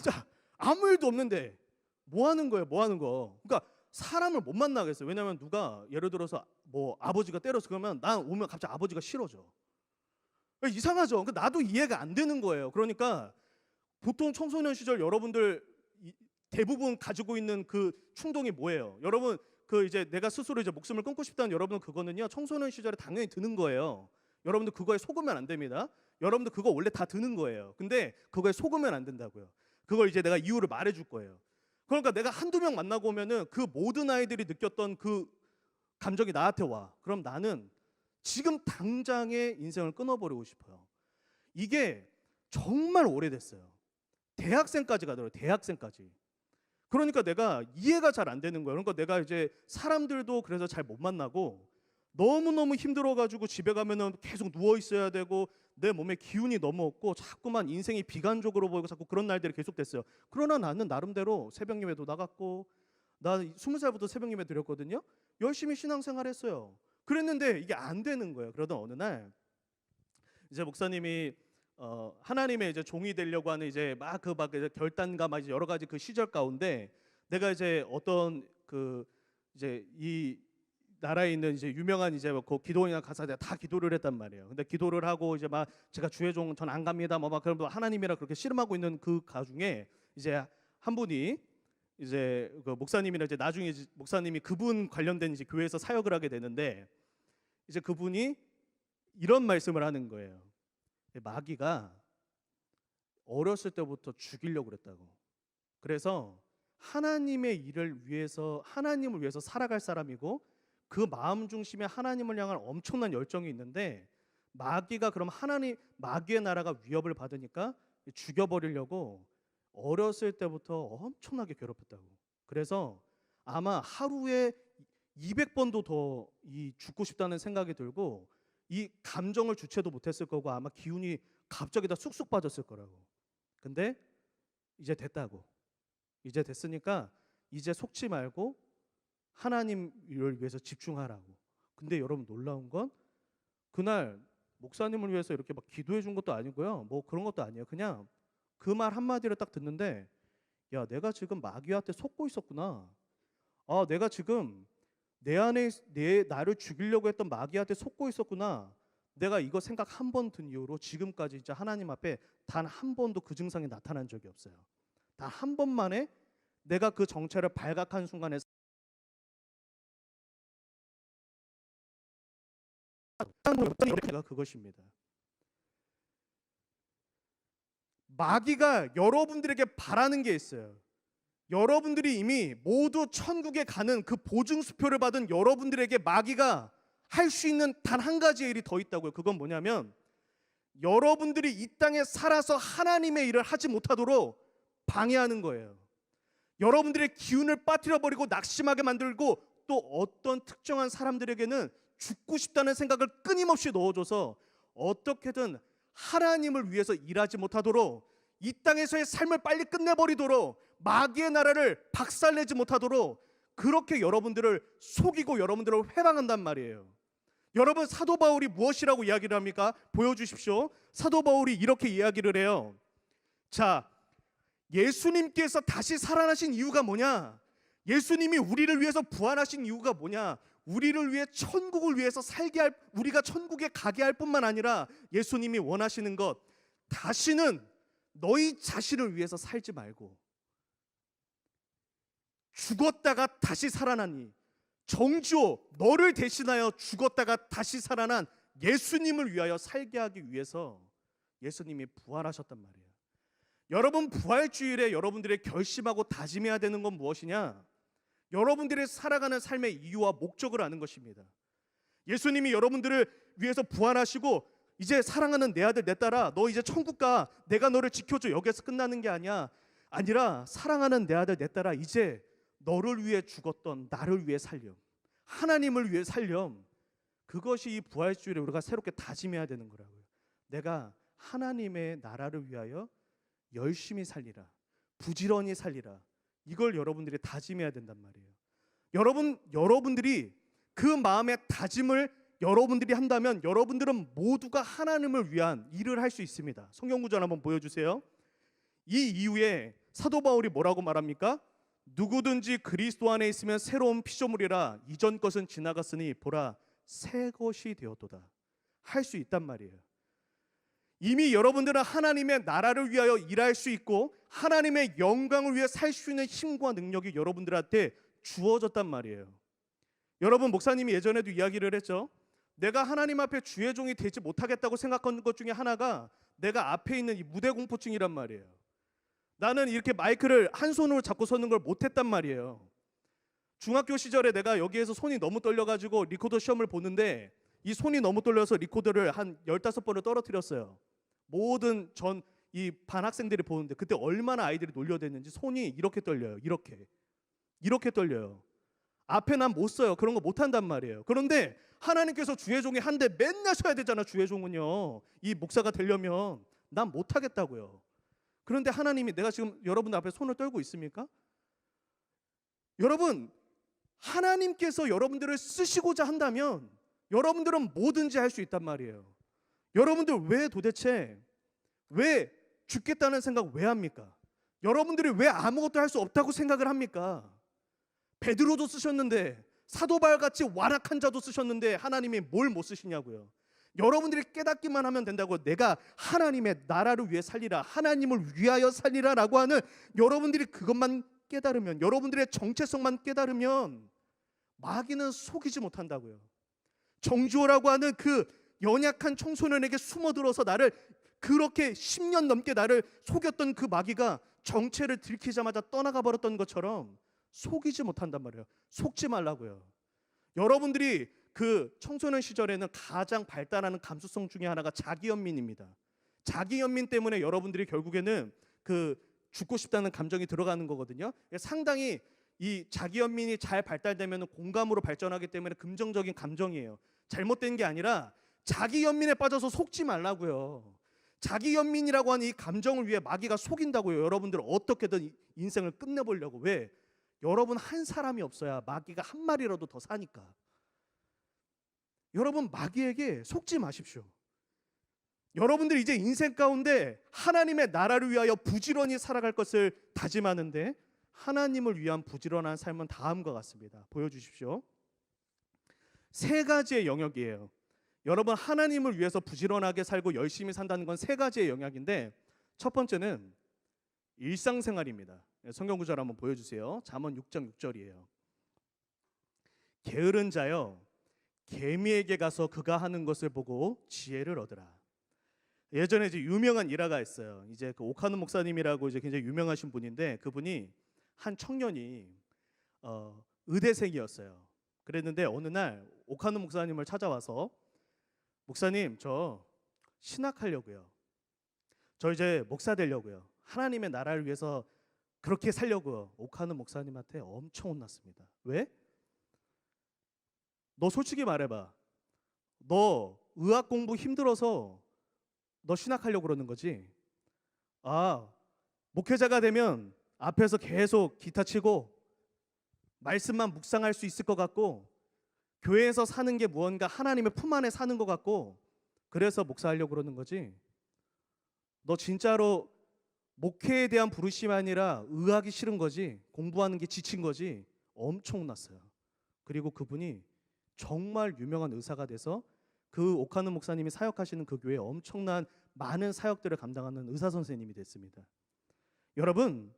B: 자, 아무 일도 없는데 뭐 하는 거예요? 뭐 하는 거? 그러니까 사람을 못 만나겠어요. 왜냐면 누가 예를 들어서 뭐 아버지가 때려서 그러면 난 오면 갑자기 아버지가 싫어져. 이상하죠. 그러니까 나도 이해가 안 되는 거예요. 그러니까 보통 청소년 시절 여러분들 대부분 가지고 있는 그 충동이 뭐예요? 여러분 그 이제 내가 스스로 이제 목숨을 끊고 싶다는 여러분은 그거는요 청소년 시절에 당연히 드는 거예요. 여러분들 그거에 속으면 안 됩니다. 여러분들 그거 원래 다 드는 거예요. 근데 그거에 속으면 안 된다고요. 그걸 이제 내가 이유를 말해줄 거예요. 그러니까 내가 한두 명 만나고 오면은 그 모든 아이들이 느꼈던 그 감정이 나한테 와. 그럼 나는 지금 당장의 인생을 끊어버리고 싶어요. 이게 정말 오래됐어요. 대학생까지 가더라고요. 대학생까지. 그러니까 내가 이해가 잘 안 되는 거예요. 그러니까 내가 이제 사람들도 그래서 잘 못 만나고 너무너무 힘들어가지고 집에 가면은 계속 누워 있어야 되고 내 몸에 기운이 너무 없고 자꾸만 인생이 비관적으로 보이고 자꾸 그런 날들이 계속됐어요. 그러나 나는 나름대로 새벽 예배도 나갔고 나 20살부터 새벽 예배 드렸거든요. 열심히 신앙생활 했어요. 그랬는데 이게 안 되는 거예요. 그러던 어느 날 이제 목사님이 하나님의 이제 종이 되려고 하는 이제 막 결단과 막 이제 여러 가지 그 시절 가운데 내가 이제 어떤 그 이제 이 나라에 있는 이제 유명한 이제 그 기도원이나 가서 다 기도를 했단 말이에요. 근데 기도를 하고 이제 막 제가 주의 종 전 안 갑니다. 뭐 막 그럼 하나님이라 그렇게 씨름하고 있는 그 가중에 이제 한 분이 이제 그 목사님이라 이제 나중에 이제 목사님이 그분 관련된 이제 교회에서 사역을 하게 되는데 이제 그분이 이런 말씀을 하는 거예요. 마귀가 어렸을 때부터 죽이려고 그랬다고. 그래서 하나님의 일을 위해서 하나님을 위해서 살아갈 사람이고 그 마음 중심에 하나님을 향한 엄청난 열정이 있는데 마귀가 그럼 마귀의 나라가 위협을 받으니까 죽여버리려고 어렸을 때부터 엄청나게 괴롭혔다고. 그래서 아마 하루에 200번도 더 죽고 싶다는 생각이 들고 이 감정을 주체도 못했을 거고 아마 기운이 갑자기 다 쑥쑥 빠졌을 거라고. 근데 이제 됐다고. 이제 됐으니까 이제 속지 말고 하나님을 위해서 집중하라고. 근데 여러분 놀라운 건 그날 목사님을 위해서 이렇게 막 기도해 준 것도 아니고요. 뭐 그런 것도 아니에요. 그냥 그 말 한마디를 딱 듣는데 야, 내가 지금 마귀한테 속고 있었구나. 내가 지금 내 안에 나를 죽이려고 했던 마귀한테 속고 있었구나. 내가 이거 생각 한 번 든 이후로 지금까지 진짜 하나님 앞에 단 한 번도 그 증상이 나타난 적이 없어요. 단 한 번만에 내가 그 정체를 발각한 순간에 그것입니다. 마귀가 여러분들에게 바라는 게 있어요. 여러분들이 이미 모두 천국에 가는 그 보증수표를 받은 여러분들에게 마귀가 할 수 있는 단 한 가지의 일이 더 있다고요. 그건 뭐냐면 여러분들이 이 땅에 살아서 하나님의 일을 하지 못하도록 방해하는 거예요. 여러분들의 기운을 빠뜨려버리고 낙심하게 만들고 또 어떤 특정한 사람들에게는 죽고 싶다는 생각을 끊임없이 넣어줘서 어떻게든 하나님을 위해서 일하지 못하도록 이 땅에서의 삶을 빨리 끝내버리도록 마귀의 나라를 박살내지 못하도록 그렇게 여러분들을 속이고 여러분들을 회방한단 말이에요. 여러분 사도 바울이 무엇이라고 이야기를 합니까? 보여주십시오. 사도 바울이 이렇게 이야기를 해요. 자, 예수님께서 다시 살아나신 이유가 뭐냐? 예수님이 우리를 위해서 부활하신 이유가 뭐냐? 우리를 위해 천국을 위해서 우리가 천국에 가게 할 뿐만 아니라 예수님이 원하시는 것, 다시는 너희 자신을 위해서 살지 말고 죽었다가 다시 살아나니 정주오 너를 대신하여 죽었다가 다시 살아난 예수님을 위하여 살게 하기 위해서 예수님이 부활하셨단 말이에요. 여러분, 부활주일에 여러분들이 결심하고 다짐해야 되는 건 무엇이냐? 여러분들이 살아가는 삶의 이유와 목적을 아는 것입니다. 예수님이 여러분들을 위해서 부활하시고 이제 사랑하는 내 아들 내 딸아, 너 이제 천국 가, 내가 너를 지켜줘, 여기서 끝나는 게 아니라 사랑하는 내 아들 내 딸아, 이제 너를 위해 죽었던 나를 위해 살렴, 하나님을 위해 살렴. 그것이 이 부활주일에 우리가 새롭게 다짐해야 되는 거라고요. 내가 하나님의 나라를 위하여 열심히 살리라, 부지런히 살리라. 이걸 여러분들이 다짐해야 된단 말이에요. 여러분들이 그 마음의 다짐을 여러분들이 한다면 여러분들은 모두가 하나님을 위한 일을 할 수 있습니다. 성경 구절 한번 보여주세요. 이 이후에 사도 바울이 뭐라고 말합니까? 누구든지 그리스도 안에 있으면 새로운 피조물이라, 이전 것은 지나갔으니 보라 새 것이 되었도다. 할 수 있단 말이에요. 이미 여러분들은 하나님의 나라를 위하여 일할 수 있고 하나님의 영광을 위해 살 수 있는 힘과 능력이 여러분들한테 주어졌단 말이에요. 여러분, 목사님이 예전에도 이야기를 했죠. 내가 하나님 앞에 주의 종이 되지 못하겠다고 생각하는 것 중에 하나가 내가 앞에 있는 이 무대 공포증이란 말이에요. 나는 이렇게 마이크를 한 손으로 잡고 서는 걸 못했단 말이에요. 중학교 시절에 내가 여기에서 손이 너무 떨려가지고 리코더 시험을 보는데 이 손이 너무 떨려서 리코더를 한 15번을 떨어뜨렸어요. 모든 이 반 학생들이 보는데 그때 얼마나 아이들이 놀려댔는지 손이 이렇게 떨려요. 이렇게 떨려요. 앞에 난 못 써요. 그런 거 못한단 말이에요. 그런데 하나님께서 주의 종이 한데 맨날 서야 되잖아. 주의 종은요, 이 목사가 되려면 난 못하겠다고요. 그런데 하나님이, 내가 지금 여러분 앞에 손을 떨고 있습니까? 여러분, 하나님께서 여러분들을 쓰시고자 한다면 여러분들은 뭐든지 할 수 있단 말이에요. 여러분들 왜 죽겠다는 생각 왜 합니까? 여러분들이 왜 아무것도 할 수 없다고 생각을 합니까? 베드로도 쓰셨는데, 사도 바울같이 완악한 자도 쓰셨는데 하나님이 뭘 못 쓰시냐고요. 여러분들이 깨닫기만 하면 된다고. 내가 하나님의 나라를 위해 살리라, 하나님을 위하여 살리라 라고 하는 여러분들이 그것만 깨달으면, 여러분들의 정체성만 깨달으면 마귀는 속이지 못한다고요. 정주호라고 하는 그 연약한 청소년에게 숨어들어서 나를 그렇게 10년 넘게 나를 속였던 그 마귀가 정체를 들키자마자 떠나가 버렸던 것처럼 속이지 못한단 말이에요. 속지 말라고요. 여러분들이 그 청소년 시절에는 가장 발달하는 감수성 중에 하나가 자기연민입니다. 자기연민 때문에 여러분들이 결국에는 그 죽고 싶다는 감정이 들어가는 거거든요. 상당히 이 자기연민이 잘 발달되면 공감으로 발전하기 때문에 긍정적인 감정이에요. 잘못된 게 아니라 자기연민에 빠져서 속지 말라고요. 자기연민이라고 하는 이 감정을 위해 마귀가 속인다고요. 여러분들 어떻게든 인생을 끝내보려고. 왜? 여러분 한 사람이 없어야 마귀가 한 마리라도 더 사니까. 여러분, 마귀에게 속지 마십시오. 여러분들 이제 인생 가운데 하나님의 나라를 위하여 부지런히 살아갈 것을 다짐하는데, 하나님을 위한 부지런한 삶은 다음과 같습니다. 보여주십시오. 3가지의 영역이에요. 여러분, 하나님을 위해서 부지런하게 살고 열심히 산다는 건 3가지의 영역인데, 첫 번째는 일상생활입니다. 성경 구절 한번 보여주세요. 잠언 6장 6절이에요. 게으른 자여, 개미에게 가서 그가 하는 것을 보고 지혜를 얻으라. 예전에 이제 유명한 일화가 있어요. 이제 그 오카노 목사님이라고 이제 굉장히 유명하신 분인데, 그분이 한 청년이 의대생이었어요. 그랬는데 어느 날 오카노 목사님을 찾아와서, 목사님, 저 신학하려고요. 저 이제 목사 되려고요. 하나님의 나라를 위해서 그렇게 살려고요. 오카노 목사님한테 엄청 혼났습니다. 왜? 너 솔직히 말해봐. 너 의학 공부 힘들어서 너 신학하려고 그러는 거지? 아, 목회자가 되면 앞에서 계속 기타 치고 말씀만 묵상할 수 있을 것 같고, 교회에서 사는 게 무언가 하나님의 품 안에 사는 것 같고, 그래서 목사하려고 그러는 거지? 너 진짜로 목회에 대한 부르심이 아니라 의학이 싫은 거지? 공부하는 게 지친 거지? 엄청 혼났어요. 그리고 그분이 정말 유명한 의사가 돼서 그 오카노 목사님이 사역하시는 그 교회에 엄청난 많은 사역들을 감당하는 의사 선생님이 됐습니다. 여러분,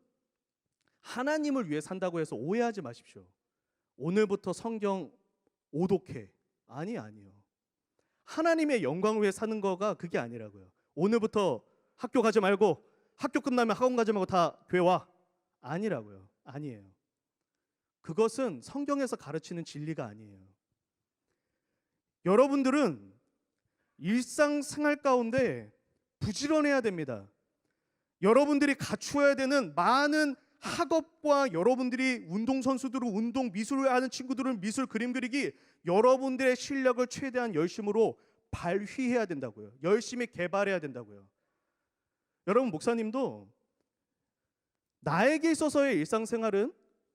B: 하나님을 위해 산다고 해서 오해하지 마십시오. 오늘부터 성경 오독해. 아니요. 하나님의 영광을 위해 사는 거가 그게 아니라고요. 오늘부터 학교 가지 말고 학교 끝나면 학원 가지 말고 다 교회 와. 아니라고요. 아니에요. 그것은 성경에서 가르치는 진리가 아니에요. 여러분들은 일상생활 가운데 부지런해야 됩니다. 여러분들이 갖추어야 되는 많은 학업과 여러분들이 운동선수들은 운동, 미술을 하는 친구들은 미술, 그림 그리기, 여러분들의 실력을 최대한 열심으로 발휘해야 된다고요. 열심히 개발해야 된다고요. 여러분, 목사님도 나에게 있어서의 일상생활은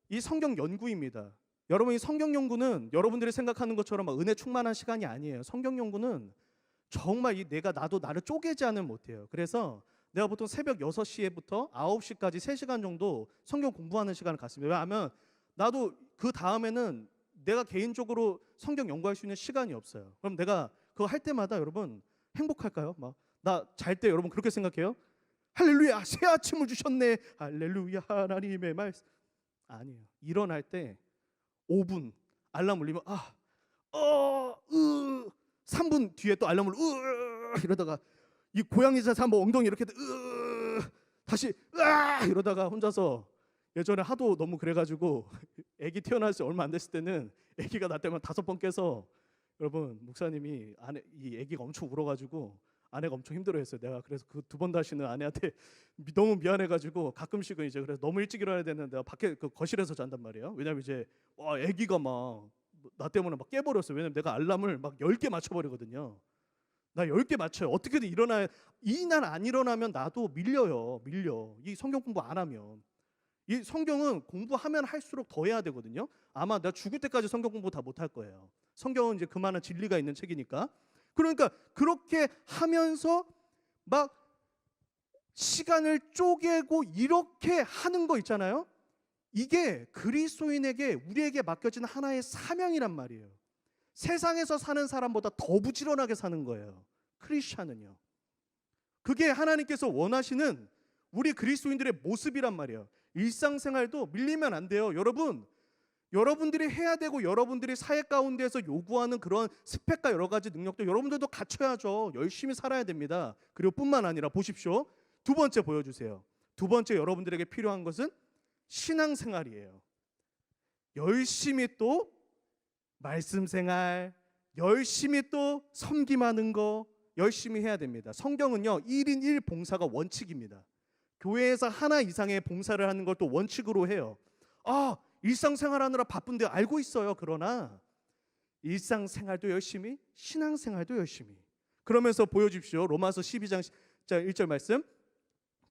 B: 이 성경 연구입니다. 여러분, 이 성경 연구는 여러분들이 생각하는 것처럼 막 은혜 충만한 시간이 아니에요. 성경 연구는 정말 나도 나를 쪼개지 않으면 못해요. 그래서 내가 보통 새벽 6시에부터 9시까지 3시간 정도 성경 공부하는 시간을 갖습니다. 왜냐하면 나도 그 다음에는 내가 개인적으로 성경 연구할 수 있는 시간이 없어요. 그럼 내가 그거 할 때마다 여러분 행복할까요? 막 나 잘 때 여러분 그렇게 생각해요? 할렐루야, 새 아침을 주셨네. 할렐루야, 하나님의 말씀. 아니에요. 일어날 때 5분 알람 울리면 3분 뒤에 또 알람을 이러다가 이 고양이 자세 한번 엉덩이 이렇게 다시 이러다가 혼자서 예전에 하도 너무 그래가지고 아기 태어날 지 얼마 안 됐을 때는 아기가 날 때만 5번 깨서 여러분 목사님이 이 아기가 엄청 울어가지고 아내가 엄청 힘들어했어요. 내가 그래서 그 2번 다시는 아내한테 너무 미안해가지고 가끔씩은 이제 그래서 너무 일찍 일어나야 되는데 내가 밖에 그 거실에서 잔단 말이에요. 왜냐면 이제 아기가 막 나 때문에 막 깨버렸어요. 왜냐면 내가 알람을 막 10개 맞춰버리거든요. 나 10개 맞춰요. 어떻게든 일어나야, 이날 안 일어나면 나도 밀려. 이 성경 공부 안 하면. 이 성경은 공부하면 할수록 더 해야 되거든요. 아마 내가 죽을 때까지 성경 공부 다 못 할 거예요. 성경은 이제 그만한 진리가 있는 책이니까. 그러니까 그렇게 하면서 막 시간을 쪼개고 이렇게 하는 거 있잖아요. 이게 그리스도인에게 우리에게 맡겨진 하나의 사명이란 말이에요. 세상에서 사는 사람보다 더 부지런하게 사는 거예요. 크리스찬은요. 그게 하나님께서 원하시는 우리 그리스도인들의 모습이란 말이에요. 일상생활도 밀리면 안 돼요. 여러분들이 해야 되고 여러분들이 사회 가운데에서 요구하는 그런 스펙과 여러 가지 능력도 여러분들도 갖춰야죠. 열심히 살아야 됩니다. 그리고 뿐만 아니라 보십시오. 2번째 보여주세요. 2번째 여러분들에게 필요한 것은 신앙생활이에요. 열심히 또 말씀 생활, 열심히 또 섬김하는 거 열심히 해야 됩니다. 성경은요 1인 1 봉사가 원칙입니다. 교회에서 하나 이상의 봉사를 하는 걸 또 원칙으로 해요. 일상생활하느라 바쁜데 알고 있어요. 그러나 일상생활도 열심히, 신앙생활도 열심히. 그러면서 보여주십시오. 로마서 12장 1절 말씀.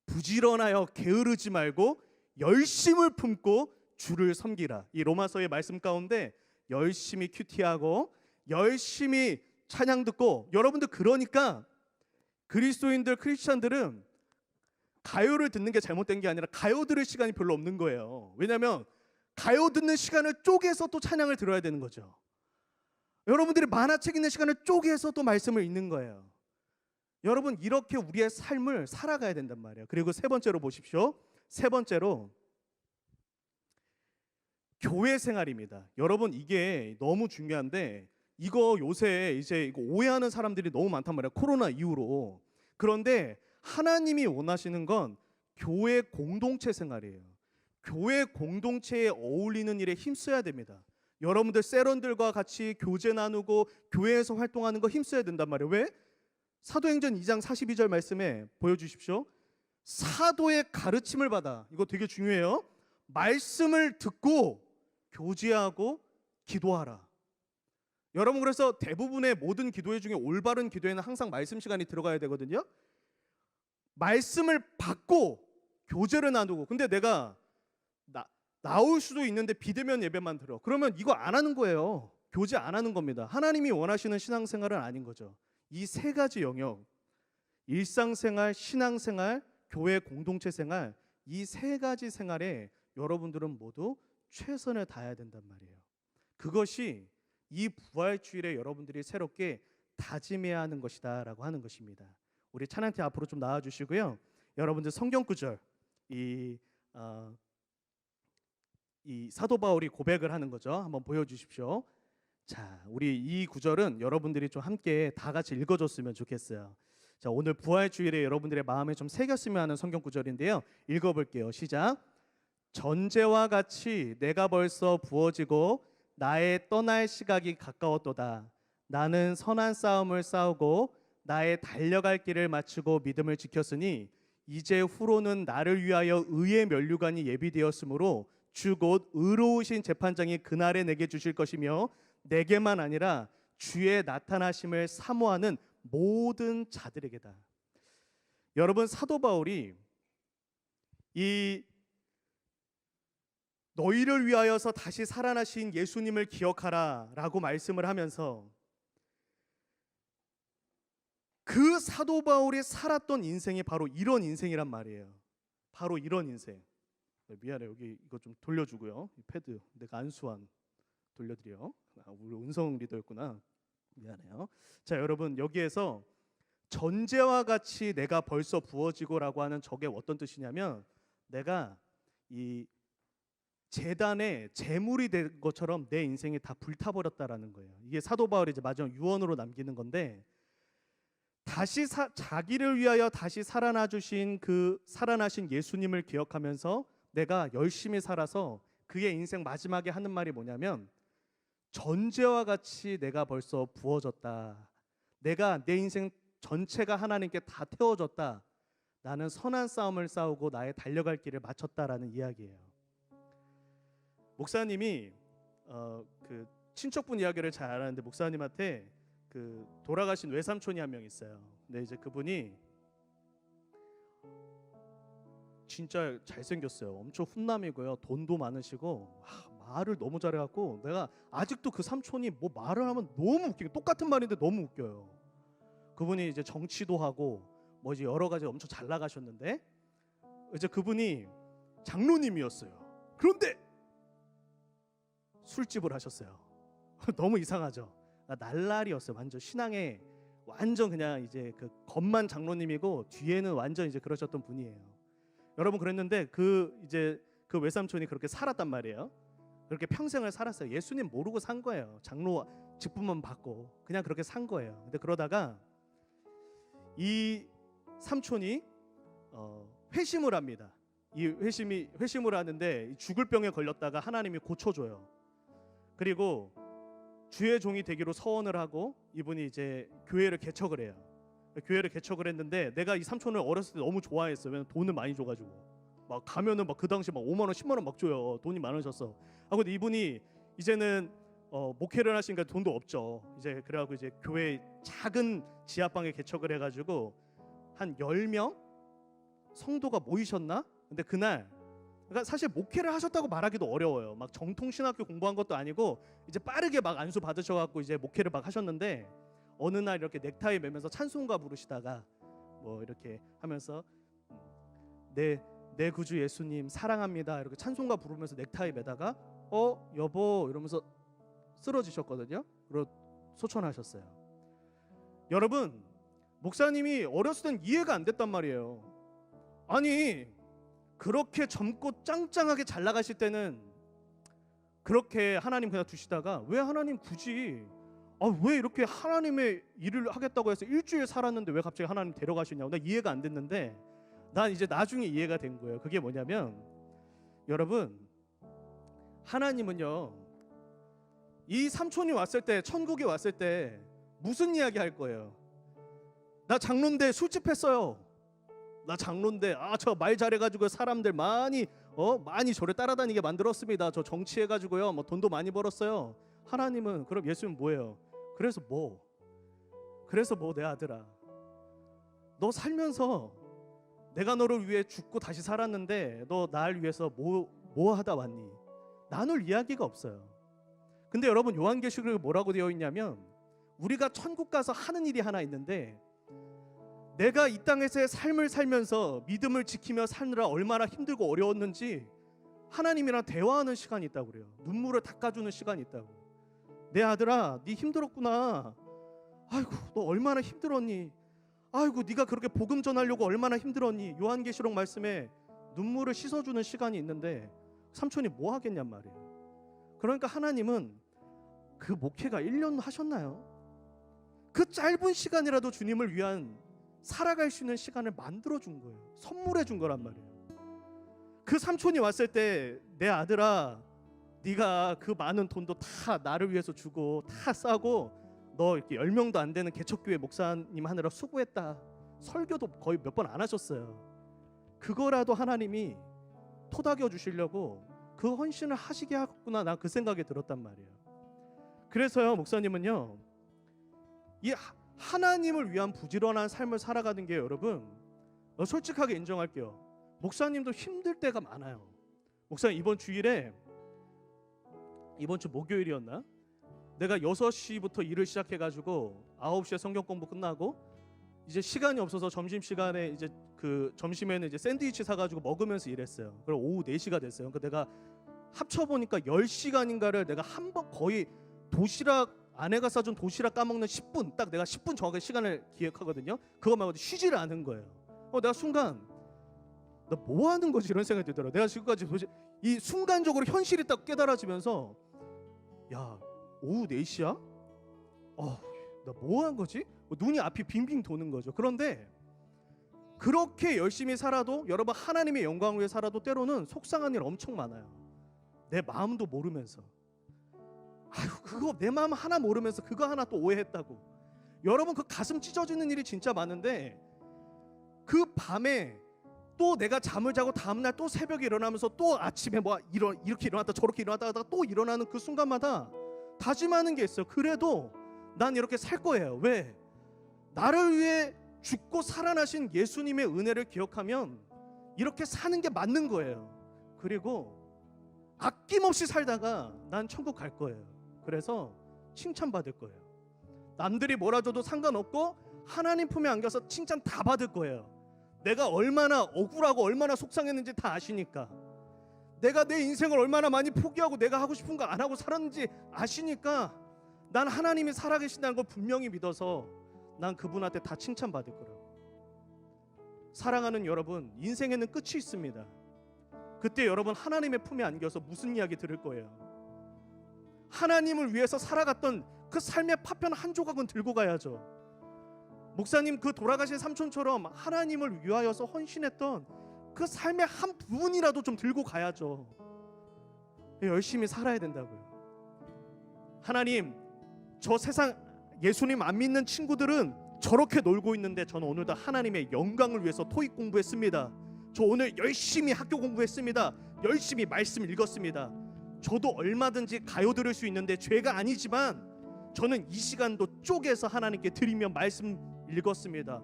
B: 부지런하여 게으르지 말고 열심을 품고 주를 섬기라. 이 로마서의 말씀 가운데 열심히 큐티하고 열심히 찬양 듣고, 여러분들 그러니까 그리스도인들, 크리스찬들은 가요를 듣는 게 잘못된 게 아니라 가요 들을 시간이 별로 없는 거예요. 왜냐하면 가요 듣는 시간을 쪼개서 또 찬양을 들어야 되는 거죠. 여러분들이 만화책 읽는 시간을 쪼개서 또 말씀을 읽는 거예요. 여러분 이렇게 우리의 삶을 살아가야 된단 말이에요. 그리고 3번째로 보십시오. 3번째로 교회 생활입니다. 여러분 이게 너무 중요한데 이거 요새 이제 이거 오해하는 사람들이 너무 많단 말이에요. 코로나 이후로. 그런데 하나님이 원하시는 건 교회 공동체 생활이에요. 교회 공동체에 어울리는 일에 힘써야 됩니다. 여러분들 세런들과 같이 교제 나누고 교회에서 활동하는 거 힘써야 된단 말이에요. 왜? 사도행전 2장 42절 말씀에 보여주십시오. 사도의 가르침을 받아, 이거 되게 중요해요. 말씀을 듣고 교제하고 기도하라. 여러분 그래서 대부분의 모든 기도회 중에 올바른 기도회는 항상 말씀 시간이 들어가야 되거든요. 말씀을 받고 교제를 나누고. 근데 내가 나올 수도 있는데 비대면 예배만 들어. 그러면 이거 안 하는 거예요. 교제 안 하는 겁니다. 하나님이 원하시는 신앙생활은 아닌 거죠. 이 3가지 영역, 일상생활, 신앙생활, 교회 공동체 생활, 이 3가지 생활에 여러분들은 모두 최선을 다해야 된단 말이에요. 그것이 이 부활주일에 여러분들이 새롭게 다짐해야 하는 것이다 라고 하는 것입니다. 우리 찬양팀 앞으로 좀 나와주시고요. 여러분들 성경 구절, 이 사도 바울이 고백을 하는 거죠. 한번 보여주십시오. 자, 우리 이 구절은 여러분들이 좀 함께 다 같이 읽어줬으면 좋겠어요. 자, 오늘 부활주일에 여러분들의 마음에 좀 새겼으면 하는 성경 구절인데요. 읽어볼게요. 시작. 전제와 같이 내가 벌써 부어지고 나의 떠날 시각이 가까웠도다. 나는 선한 싸움을 싸우고 나의 달려갈 길을 마치고 믿음을 지켰으니 이제 후로는 나를 위하여 의의 면류관이 예비되었으므로 주 곧 의로우신 재판장이 그날에 내게 주실 것이며 내게만 아니라 주의 나타나심을 사모하는 모든 자들에게다. 여러분, 사도 바울이 이 너희를 위하여서 다시 살아나신 예수님을 기억하라 라고 말씀을 하면서 그 사도 바울이 살았던 인생이 바로 이런 인생이란 말이에요. 바로 이런 인생. 미안해, 여기 이거 좀 돌려주고요. 이 패드 내가 안수한 돌려드려. 우리 은성 리더였구나. 미안해요. 자, 여러분, 여기에서 전제와 같이 내가 벌써 부어지고라고 하는 저게 어떤 뜻이냐면 내가 이 제단에 제물이 된 것처럼 내 인생이 다 불타버렸다라는 거예요. 이게 사도 바울이 이제 마지막 유언으로 남기는 건데, 다시 자기를 위하여 다시 살아나 주신 그 살아나신 예수님을 기억하면서 내가 열심히 살아서 그의 인생 마지막에 하는 말이 뭐냐면 전제와 같이 내가 벌써 부어졌다. 내가 내 인생 전체가 하나님께 다 태워졌다. 나는 선한 싸움을 싸우고 나의 달려갈 길을 마쳤다라는 이야기예요. 목사님이 그 친척분 이야기를 잘 알았는데 목사님한테 그 돌아가신 외삼촌이 한 명 있어요. 근데 이제 그분이 진짜 잘생겼어요. 엄청 훈남이고요. 돈도 많으시고 말을 너무 잘해갖고 내가 아직도 그 삼촌이 뭐 말을 하면 너무 웃기고 똑같은 말인데 너무 웃겨요. 그분이 이제 정치도 하고 뭐 이제 여러 가지 엄청 잘 나가셨는데 이제 그분이 장로님이었어요. 그런데 술집을 하셨어요. 너무 이상하죠. 날라리였어요. 완전 신앙에 완전 그냥 이제 그 겉만 장로님이고 뒤에는 완전 이제 그러셨던 분이에요. 여러분, 그랬는데 그 이제 그 외삼촌이 그렇게 살았단 말이에요. 그렇게 평생을 살았어요. 예수님 모르고 산 거예요. 장로 직분만 받고 그냥 그렇게 산 거예요. 근데 그러다가 이 삼촌이 회심을 합니다. 이 회심을 하는데 죽을 병에 걸렸다가 하나님이 고쳐줘요. 그리고 주의 종이 되기로 서원을 하고 이분이 이제 교회를 개척을 해요. 교회를 개척을 했는데 내가 이 삼촌을 어렸을 때 너무 좋아했어요. 왜냐면 돈을 많이 줘가지고 막 가면은 막 그 당시 막 5만 원, 10만 원 막 줘요. 돈이 많으셨어. 근데 이분이 이제는 목회를 하시니까 돈도 없죠. 이제 그래가지고 이제 교회 작은 지하방에 개척을 해가지고 한 10명 성도가 모이셨나? 근데 그날 그러니까 사실 목회를 하셨다고 말하기도 어려워요. 막 정통신학교 공부한 것도 아니고 이제 빠르게 막 안수 받으셔갖고 이제 목회를 막 하셨는데 어느 날 이렇게 넥타이 매면서 찬송가 부르시다가 뭐 이렇게 하면서 내 구주 예수님 사랑합니다 이렇게 찬송가 부르면서 넥타이 매다가 여보 이러면서 쓰러지셨거든요. 그리고 소천하셨어요. 여러분, 목사님이 어렸을 땐 이해가 안 됐단 말이에요. 아니 그렇게 젊고 짱짱하게 잘 나가실 때는 그렇게 하나님 그냥 두시다가 왜 하나님 굳이 왜 이렇게 하나님의 일을 하겠다고 해서 일주일 살았는데 왜 갑자기 하나님 데려가시냐고 나 이해가 안 됐는데 난 이제 나중에 이해가 된 거예요. 그게 뭐냐면 여러분, 하나님은요 이 삼촌이 왔을 때 천국에 왔을 때 무슨 이야기 할 거예요? 나 장로인데 술집 했어요. 나 장로인데 저 말 잘해가지고 사람들 많이 저를 따라다니게 만들었습니다. 저 정치해가지고요 뭐 돈도 많이 벌었어요. 하나님은 그럼 예수님 뭐예요? 그래서 뭐 내 아들아, 너 살면서 내가 너를 위해 죽고 다시 살았는데 너 날 위해서 뭐 하다 왔니? 나눌 이야기가 없어요. 근데 여러분, 요한계시록에 뭐라고 되어 있냐면 우리가 천국 가서 하는 일이 하나 있는데 내가 이 땅에서의 삶을 살면서 믿음을 지키며 사느라 얼마나 힘들고 어려웠는지 하나님이랑 대화하는 시간이 있다고 그래요. 눈물을 닦아주는 시간이 있다고. 내 아들아, 네 힘들었구나. 아이고, 너 얼마나 힘들었니? 아이고, 네가 그렇게 복음 전하려고 얼마나 힘들었니? 요한계시록 말씀에 눈물을 씻어주는 시간이 있는데 삼촌이 뭐 하겠냔 말이에요. 그러니까 하나님은 그 목회가 1년 하셨나요? 그 짧은 시간이라도 주님을 위한 살아갈 수 있는 시간을 만들어 준 거예요. 선물해 준 거란 말이에요. 그 삼촌이 왔을 때 내 아들아, 네가 그 많은 돈도 다 나를 위해서 주고 다 싸고 너 이렇게 10명도 안 되는 개척교회 목사님 하느라 수고했다. 설교도 거의 몇 번 안 하셨어요. 그거라도 하나님이 토닥여 주시려고 그 헌신을 하시게 하겠구나, 난 그 생각이 들었단 말이에요. 그래서요, 목사님은요, 이 하나님을 위한 부지런한 삶을 살아가는 게, 여러분, 솔직하게 인정할게요. 목사님도 힘들 때가 많아요. 목사님, 이번 주 목요일이었나? 내가 6시부터 일을 시작해가지고 9시에 성경 공부 끝나고 이제 시간이 없어서 점심시간에 이제 그 점심에는 이제 샌드위치 사가지고 먹으면서 일했어요. 그럼 오후 4시가 됐어요. 그러니까 내가 합쳐보니까 10시간인가를 내가 한 번 거의 도시락, 아내가 싸준 도시락 까먹는 10분, 딱 내가 10분 정확하게 시간을 기획하거든요. 그거 말고 쉬지를 않은 거예요. 내가 순간 나 뭐 하는 거지 이런 생각이 들더라고요. 내가 지금까지 이 순간적으로 현실이 딱 깨달아지면서, 야, 오후 4시야? 나 뭐 한 거지? 눈이 앞이 빙빙 도는 거죠. 그런데 그렇게 열심히 살아도, 여러분, 하나님의 영광을 위해 살아도 때로는 속상한 일 엄청 많아요. 내 마음도 모르면서, 그거 내 마음 하나 모르면서 그거 하나 또 오해했다고. 여러분, 그 가슴 찢어지는 일이 진짜 많은데, 그 밤에 또 내가 잠을 자고 다음날 또 새벽에 일어나면서 또 아침에 이렇게 일어났다 저렇게 일어났다가 또 일어나는 그 순간마다 다짐하는 게 있어요. 그래도 난 이렇게 살 거예요. 왜? 나를 위해 죽고 살아나신 예수님의 은혜를 기억하면 이렇게 사는 게 맞는 거예요. 그리고 아낌없이 살다가 난 천국 갈 거예요. 그래서 칭찬받을 거예요. 남들이 뭐라 줘도 상관없고 하나님 품에 안겨서 칭찬 다 받을 거예요. 내가 얼마나 억울하고 얼마나 속상했는지 다 아시니까, 내가 내 인생을 얼마나 많이 포기하고 내가 하고 싶은 거 안 하고 살았는지 아시니까, 난 하나님이 살아계신다는 걸 분명히 믿어서 난 그분한테 다 칭찬받을 거라고. 사랑하는 여러분, 인생에는 끝이 있습니다. 그때 여러분 하나님의 품에 안겨서 무슨 이야기 들을 거예요? 하나님을 위해서 살아갔던 그 삶의 파편 한 조각은 들고 가야죠. 목사님, 그 돌아가신 삼촌처럼 하나님을 위하여서 헌신했던 그 삶의 한 부분이라도 좀 들고 가야죠. 열심히 살아야 된다고요. 하나님, 저 세상 예수님 안 믿는 친구들은 저렇게 놀고 있는데 저는 오늘도 하나님의 영광을 위해서 토익 공부했습니다. 저 오늘 열심히 학교 공부했습니다. 열심히 말씀 읽었습니다. 저도 얼마든지 가요 들을 수 있는데 죄가 아니지만 저는 이 시간도 쪼개서 하나님께 드리며 말씀 읽었습니다.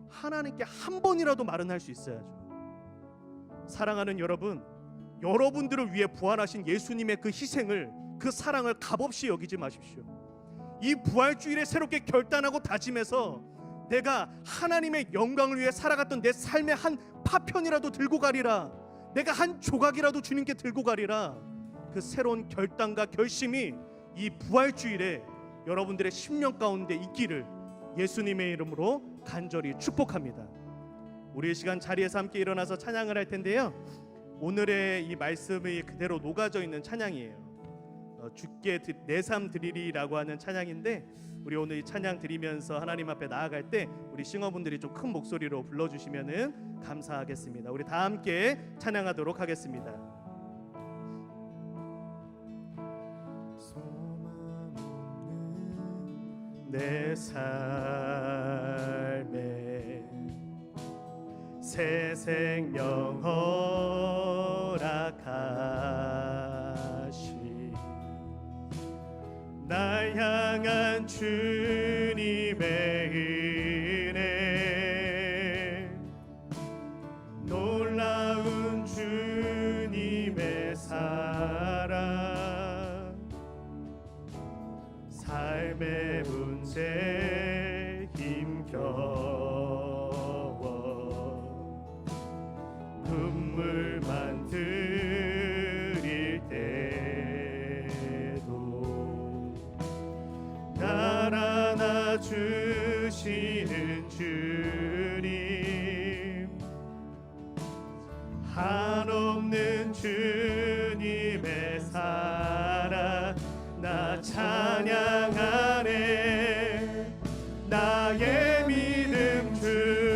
B: 하나님께 한 번이라도 말은 할 수 있어야죠. 사랑하는 여러분, 여러분들을 위해 부활하신 예수님의 그 희생을, 그 사랑을 값없이 여기지 마십시오. 이 부활주일에 새롭게 결단하고 다짐해서 내가 하나님의 영광을 위해 살아갔던 내 삶의 한 파편이라도 들고 가리라, 내가 한 조각이라도 주님께 들고 가리라, 그 새로운 결단과 결심이 이 부활주일에 여러분들의 심령 가운데 있기를 예수님의 이름으로 간절히 축복합니다. 우리 이 시간 자리에서 함께 일어나서 찬양을 할 텐데요, 오늘의 이 말씀이 그대로 녹아져 있는 찬양이에요. 주께 내 삶 드리리라고 하는 찬양인데, 우리 오늘 이 찬양 드리면서 하나님 앞에 나아갈 때 우리 싱어분들이 좀 큰 목소리로 불러주시면은 감사하겠습니다. 우리 다 함께 찬양하도록 하겠습니다. 내 삶에 새 생명 허락하시 날 향한 주님의 은혜, 놀라운 주님의 사랑, 삶의 문제 힘겨워 눈물만 들일 때도 날 안아주시는 주님, 한없는 주님의 사랑 나 찬양하네. 나의 믿음 주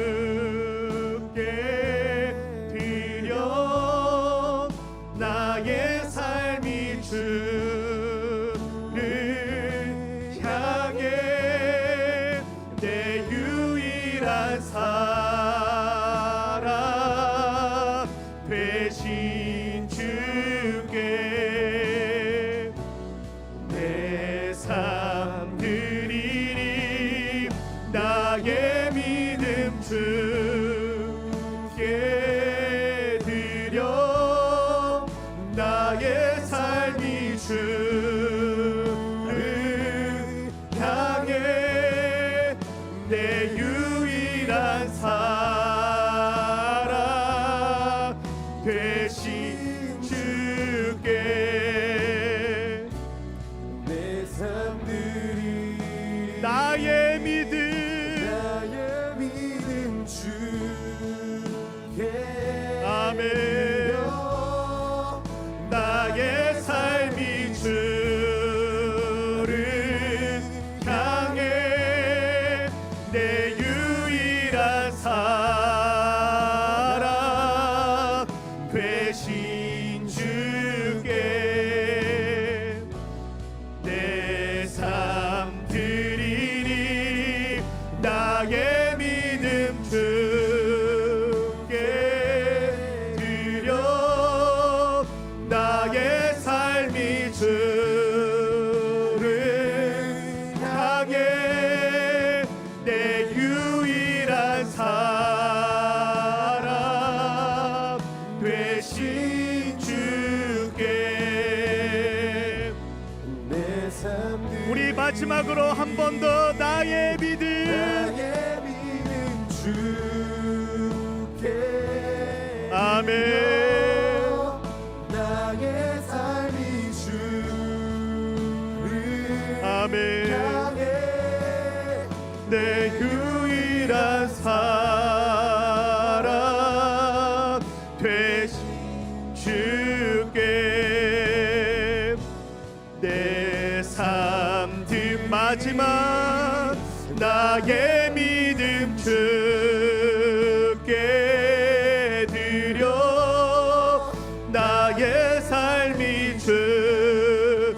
B: 유일한 사랑 되신 주께 내 삶 드리리 나의 믿음 주께 드려 나의 삶이 주를 향해 내 유일한 사랑 되신 주께
C: 내 삶들이
B: 나의 믿음
C: 주께
B: 아멘 나의 삶이 주를 향해 내 유일한 사랑 되신 주께 내 삶 드리리 나의 믿음 주께 드려 나의 삶이 주를 향해 내 유일한 사랑 되신 주께
C: 내 삶들이
B: 우리 마지막으로 한 번 더 나의 믿음
C: 나의 믿음 주께
B: 아멘
C: 나의 삶이 주를
B: 아멘
C: 향해
B: 내 유일한 사랑 되신 주께 내 삶들 마지막 나의 믿음 주께 드려 나의 삶이 주를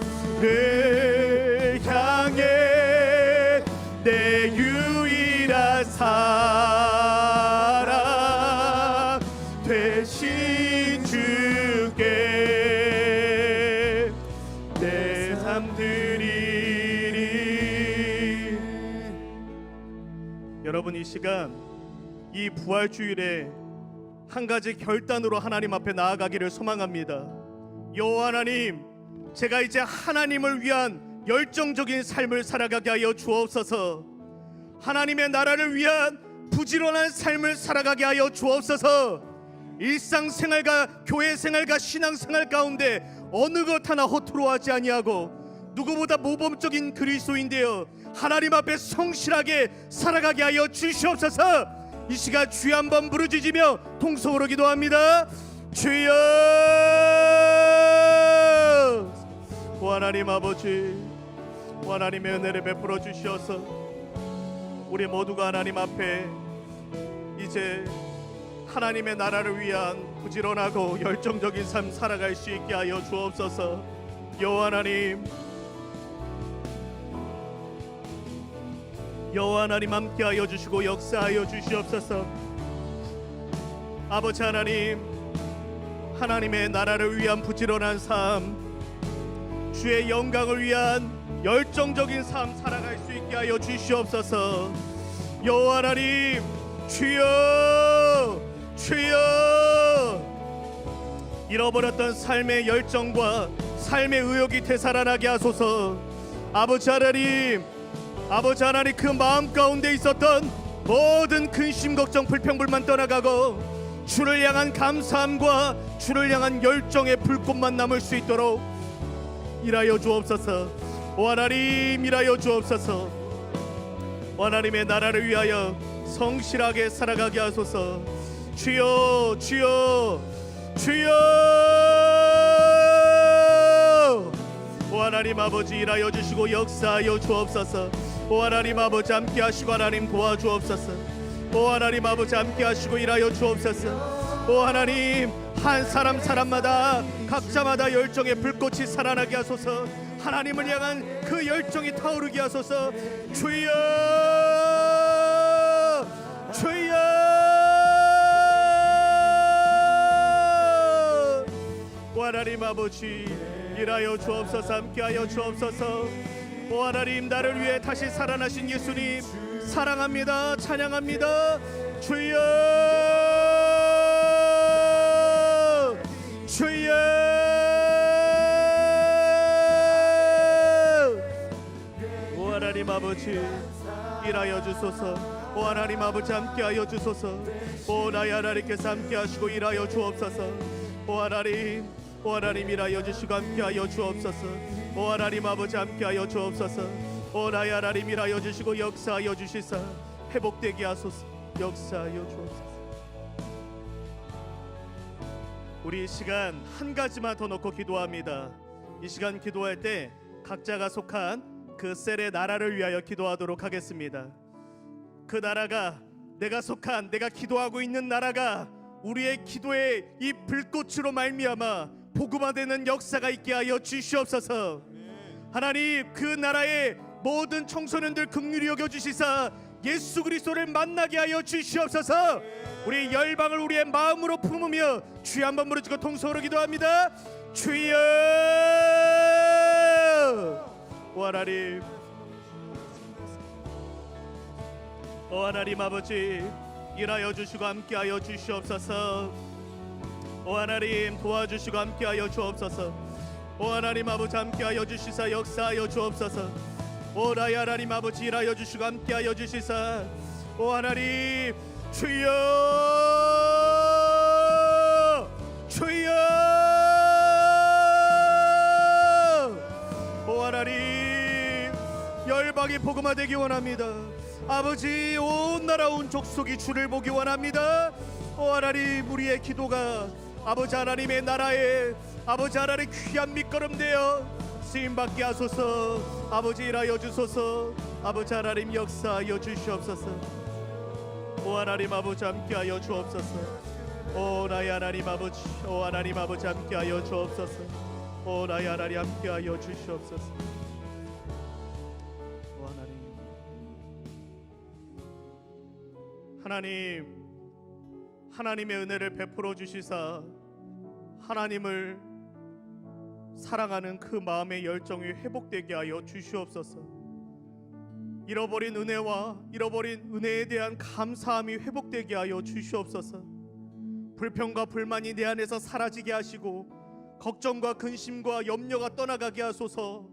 B: 향해 내 유일한 사랑 되신 주께 내 삶 드리리. 여러분 이 시간 이 부활주일에 한 가지 결단으로 하나님 앞에 나아가기를 소망합니다. 여호와 하나님, 제가 이제 하나님을 위한 열정적인 삶을 살아가게 하여 주옵소서. 하나님의 나라를 위한 부지런한 삶을 살아가게 하여 주옵소서. 일상생활과 교회생활과 신앙생활 가운데 어느 것 하나 허투루하지 아니하고 누구보다 모범적인 그리스도인되어 하나님 앞에 성실하게 살아가게 하여 주시옵소서. 이 시간 주여 한번 부르짖으며 통성으로 기도합니다. 주여, 오 하나님 아버지, 오 하나님의 은혜를 베풀어 주시어서 우리 모두가 하나님 앞에 이제 하나님의 나라를 위한 부지런하고 열정적인 삶 살아갈 수 있게 하여 주옵소서. 여호와 하나님, 여호와 하나님 함께하여 주시고 역사하여 주시옵소서. 아버지 하나님, 하나님의 나라를 위한 부지런한 삶, 주의 영광을 위한 열정적인 삶 살아갈 수 있게 하여 주시옵소서. 여호와 하나님, 주여, 주여, 잃어버렸던 삶의 열정과 삶의 의욕이 되살아나게 하소서. 아버지 하나님, 아버지 하나님, 그 마음 가운데 있었던 모든 근심 걱정 불평불만 떠나가고 주를 향한 감사함과 주를 향한 열정의 불꽃만 남을 수 있도록 일하여 주옵소서. 오 하나님, 일하여 주옵소서. 오 하나님의 나라를 위하여 성실하게 살아가게 하소서. 주여, 주여, 주여. 오 하나님 아버지, 일하여 주시고 역사하여 주옵소서. 오 하나님 아버지, 함께 하시고 하나님 도와주옵소서. 오 하나님 아버지, 함께 하시고 일하여 주옵소서. 오 하나님, 한 사람 사람마다 각자마다 열정의 불꽃이 살아나게 하소서. 하나님을 향한 그 열정이 타오르게 하소서. 주여, 주여 오 하나님 아버지 일하여 주옵소서 함께하여 주옵소서 오 하나님 나를 위해 다시 살아나신 예수님 사랑합니다 찬양합니다 주여 주여 오 하나님 아버지 일하여 주소서 오 하나님 아버지 함께하여 주소서 오 나의 하나님께서 함께하시고 일하여 주옵소서 오 하나님 일하여 주시고 함께하여 주옵소서 오 하나님 아버지 함께하여 주옵소서 오 나의 하나님 일하여 주시고 역사하여 주시사 회복되게 하소서 역사하여 주옵소서. 우리 이 시간 한 가지만 더 놓고 기도합니다. 이 시간 기도할 때 각자가 속한 그 셀의 나라를 위하여 기도하도록 하겠습니다. 그 나라가 내가 속한 내가 기도하고 있는 나라가 우리의 기도의 이 불꽃으로 말미암아 복음화되는 역사가 있게 하여 주시옵소서. 하나님 그 나라의 모든 청소년들 긍휼히 여겨주시사 예수 그리스도를 만나게 하여 주시옵소서. 우리 열방을 우리의 마음으로 품으며 주여 한번 부르짖고 통성으로 기도합니다. 주여 오 하나님 오 하나님 아버지 일하여 주시고 함께하여 주시옵소서. 오 하나님 도와주시고 함께하여 주옵소서. 오 하나님 아버지 함께하여 주시사 역사하여 주옵소서. 오 나의 하나님 아버지 일하여 주시고 함께하여 주시사 오 하나님 주여 주여 오 하나님 열방이 복음화되기 원합니다. 아버지 온 나라 온 족속이 주를 보기 원합니다. 오 하나님 우리의 기도가 아버지 하나님의 나라에 아버지 하나님 귀한 밑거름 되어 쓰임받게 하소서. 아버지 일하여 주소서. 아버지 하나님 역사하여 주시옵소서. 오 하나님 아버지 함께하여 주옵소서. 오 나의 하나님 아버지 오 하나님 아버지 함께하여 주옵소서. 오 나의 하나님 함께하여 주시옵소서. 오 하나님의 은혜를 베풀어 주시사 하나님을 사랑하는 그 마음의 열정이 회복되게 하여 주시옵소서. 잃어버린 은혜와 잃어버린 은혜에 대한 감사함이 회복되게 하여 주시옵소서. 불평과 불만이 내 안에서 사라지게 하시고 걱정과 근심과 염려가 떠나가게 하소서.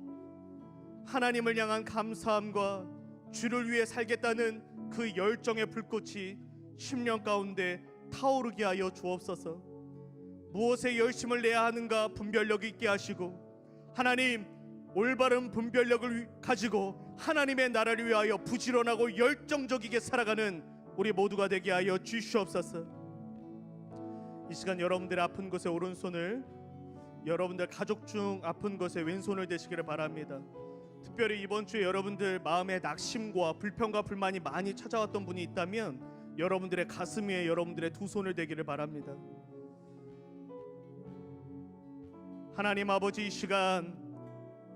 B: 하나님을 향한 감사함과 주를 위해 살겠다는 그 열정의 불꽃이 심령 가운데 타오르게 하여 주옵소서. 무엇에 열심을 내야 하는가 분별력 있게 하시고 하나님 올바른 분별력을 가지고 하나님의 나라를 위하여 부지런하고 열정적이게 살아가는 우리 모두가 되게 하여 주시옵소서. 이 시간 여러분들의 아픈 곳에 오른손을 여러분들 가족 중 아픈 곳에 왼손을 대시기를 바랍니다. 특별히 이번 주에 여러분들 마음에 낙심과 불평과 불만이 많이 찾아왔던 분이 있다면 여러분들의 가슴 위에 여러분들의 두 손을 대기를 바랍니다. 하나님 아버지 이 시간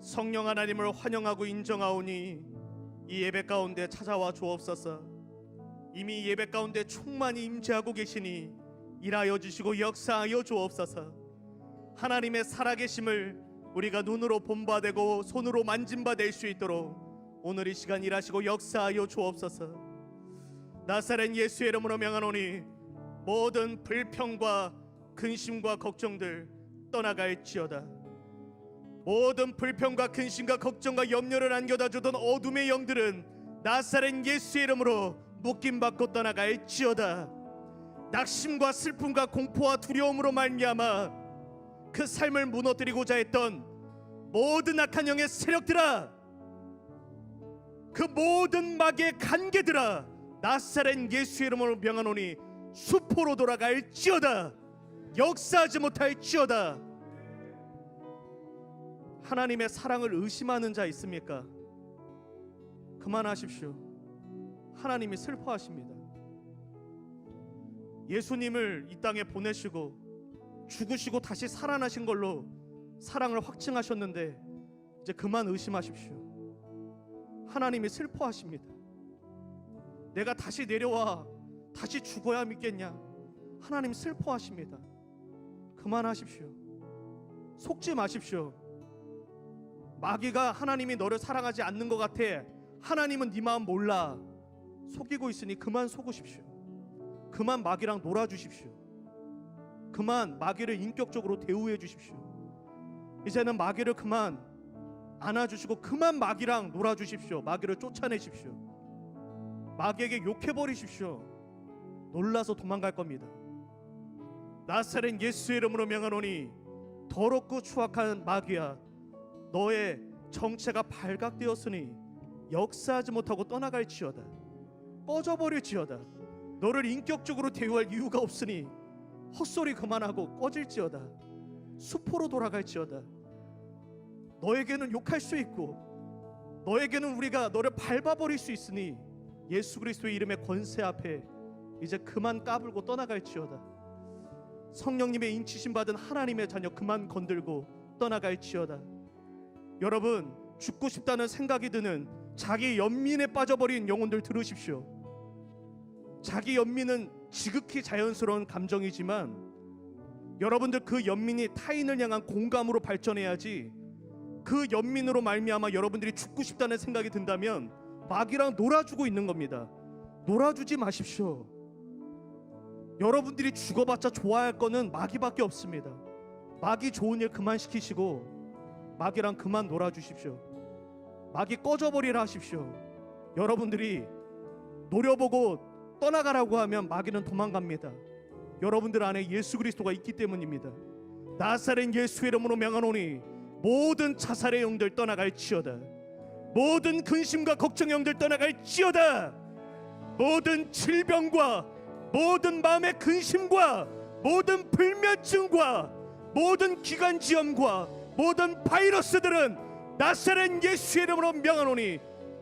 B: 성령 하나님을 환영하고 인정하오니 이 예배 가운데 찾아와 주옵소서. 이미 예배 가운데 충만히 임재하고 계시니 일하여 주시고 역사하여 주옵소서. 하나님의 살아계심을 우리가 눈으로 본 바 되고 손으로 만진 바 될 수 있도록 오늘 이 시간 일하시고 역사하여 주옵소서. 나사렛 예수의 이름으로 명하노니 모든 불평과 근심과 걱정들 떠나갈지어다. 모든 불평과 근심과 걱정과 염려를 안겨다 주던 어둠의 영들은 나사렛 예수의 이름으로 묶임받고 떠나갈지어다. 낙심과 슬픔과 공포와 두려움으로 말미암아 그 삶을 무너뜨리고자 했던 모든 악한 영의 세력들아, 그 모든 마귀의 간계들아, 나사렛 예수의 이름으로 명하노니 수포로 돌아갈지어다. 역사하지 못할지어다. 하나님의 사랑을 의심하는 자 있습니까? 그만하십시오. 하나님이 슬퍼하십니다. 예수님을 이 땅에 보내시고 죽으시고 다시 살아나신 걸로 사랑을 확증하셨는데 이제 그만 의심하십시오. 하나님이 슬퍼하십니다. 내가 다시 내려와 다시 죽어야 믿겠냐? 하나님 슬퍼하십니다. 그만하십시오. 속지 마십시오. 마귀가 하나님이 너를 사랑하지 않는 것 같아, 하나님은 네 마음 몰라, 속이고 있으니 그만 속으십시오. 그만 마귀랑 놀아주십시오. 그만 마귀를 인격적으로 대우해 주십시오. 이제는 마귀를 그만 안아주시고 그만 마귀랑 놀아주십시오. 마귀를 쫓아내십시오. 마귀에게 욕해버리십시오. 놀라서 도망갈 겁니다. 나사렛 예수의 이름으로 명하노니 더럽고 추악한 마귀야, 너의 정체가 발각되었으니 역사하지 못하고 떠나갈지어다. 꺼져버릴지어다. 너를 인격적으로 대우할 이유가 없으니 헛소리 그만하고 꺼질지어다. 수포로 돌아갈지어다. 너에게는 욕할 수 있고 너에게는 우리가 너를 밟아버릴 수 있으니 예수 그리스도의 이름의 권세 앞에 이제 그만 까불고 떠나갈지어다. 성령님의 인치심 받은 하나님의 자녀 그만 건들고 떠나갈지어다. 여러분, 죽고 싶다는 생각이 드는 자기 연민에 빠져버린 영혼들 들으십시오. 자기 연민은 지극히 자연스러운 감정이지만 여러분들 그 연민이 타인을 향한 공감으로 발전해야지, 그 연민으로 말미암아 여러분들이 죽고 싶다는 생각이 든다면 마귀랑 놀아주고 있는 겁니다. 놀아주지 마십시오. 여러분들이 죽어봤자 좋아할 거는 마귀밖에 없습니다. 마귀 좋은 일 그만 시키시고 마귀랑 그만 놀아주십시오. 마귀 꺼져버리라 하십시오. 여러분들이 노려보고 떠나가라고 하면 마귀는 도망갑니다. 여러분들 안에 예수 그리스도가 있기 때문입니다. 나사렛 예수의 이름으로 명하노니 모든 자살의 영들 떠나갈지어다. 모든 근심과 걱정의 영들 떠나갈지어다. 모든 질병과 모든 마음의 근심과 모든 불면증과 모든 기관지염과 모든 바이러스들은 나사렛 예수의 이름으로 명하노니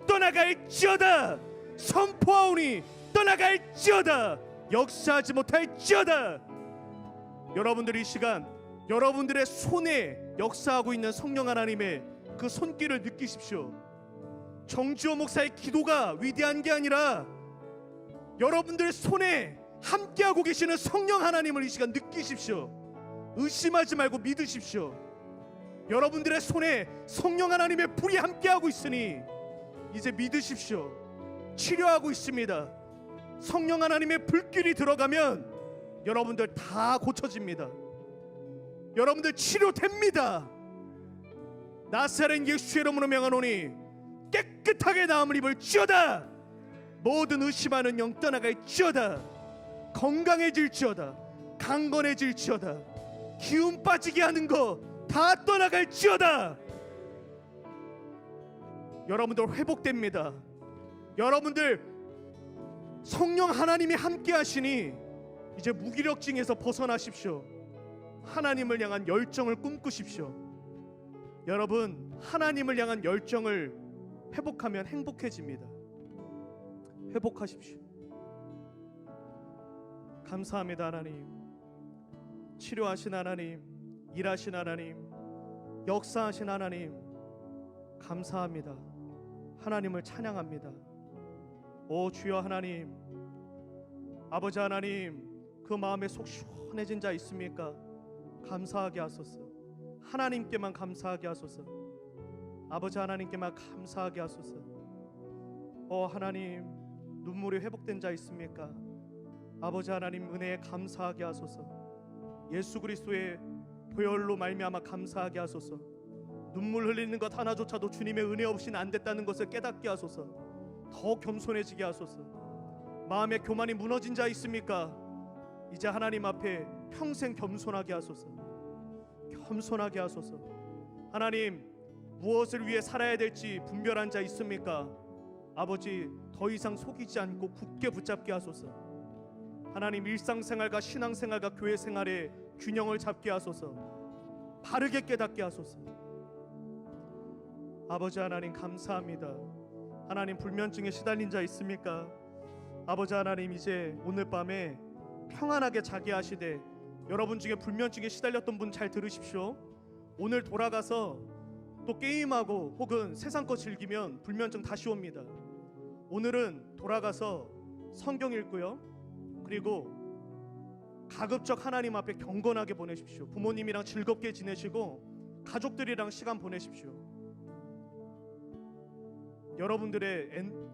B: 떠나갈지어다. 선포하오니 떠나갈지어다. 역사하지 못할지어다. 여러분들 이 시간 여러분들의 손에 역사하고 있는 성령 하나님의 그 손길을 느끼십시오. 정지호 목사의 기도가 위대한 게 아니라 여러분들 손에 함께하고 계시는 성령 하나님을 이 시간 느끼십시오. 의심하지 말고 믿으십시오. 여러분들의 손에 성령 하나님의 불이 함께하고 있으니 이제 믿으십시오. 치료하고 있습니다. 성령 하나님의 불길이 들어가면 여러분들 다 고쳐집니다. 여러분들 치료됩니다. 나사렛 예수의 이름으로 명하노니 깨끗하게 나음을 입을지어다. 모든 의심하는 영 떠나갈지어다. 건강해질지어다. 강건해질지어다. 기운 빠지게 하는 거 다 떠나갈지어다. 여러분들 회복됩니다. 여러분들 성령 하나님이 함께 하시니 이제 무기력증에서 벗어나십시오. 하나님을 향한 열정을 꿈꾸십시오. 여러분, 하나님을 향한 열정을 회복하면 행복해집니다. 회복하십시오. 감사합니다. 하나님, 치료하신 하나님, 일하신 하나님, 역사하신 하나님, 감사합니다. 하나님을 찬양합니다. 오 주여 하나님, 아버지 하나님, 그 마음에 속 시원해진 자 있습니까? 감사하게 하소서. 하나님께만 감사하게 하소서. 아버지 하나님께만 감사하게 하소서. 하나님, 눈물이 회복된 자 있습니까? 아버지 하나님, 은혜에 감사하게 하소서. 예수 그리스도의 보혈로 말미암아 감사하게 하소서. 눈물 흘리는 것 하나조차도 주님의 은혜 없이는 안 됐다는 것을 깨닫게 하소서. 더 겸손해지게 하소서. 마음의 교만이 무너진 자 있습니까? 이제 하나님 앞에 평생 겸손하게 하소서. 겸손하게 하소서. 하나님, 무엇을 위해 살아야 될지 분별한 자 있습니까? 아버지, 더 이상 속이지 않고 굳게 붙잡게 하소서. 하나님, 일상생활과 신앙생활과 교회생활의 균형을 잡게 하소서. 바르게 깨닫게 하소서. 아버지 하나님, 감사합니다. 하나님, 불면증에 시달린 자 있습니까? 아버지 하나님, 이제 오늘 밤에 평안하게 자게 하시되, 여러분 중에 불면증에 시달렸던 분 잘 들으십시오. 오늘 돌아가서 또 게임하고 혹은 세상 거 즐기면 불면증 다시 옵니다. 오늘은 돌아가서 성경 읽고요, 그리고 가급적 하나님 앞에 경건하게 보내십시오. 부모님이랑 즐겁게 지내시고 가족들이랑 시간 보내십시오. 여러분들의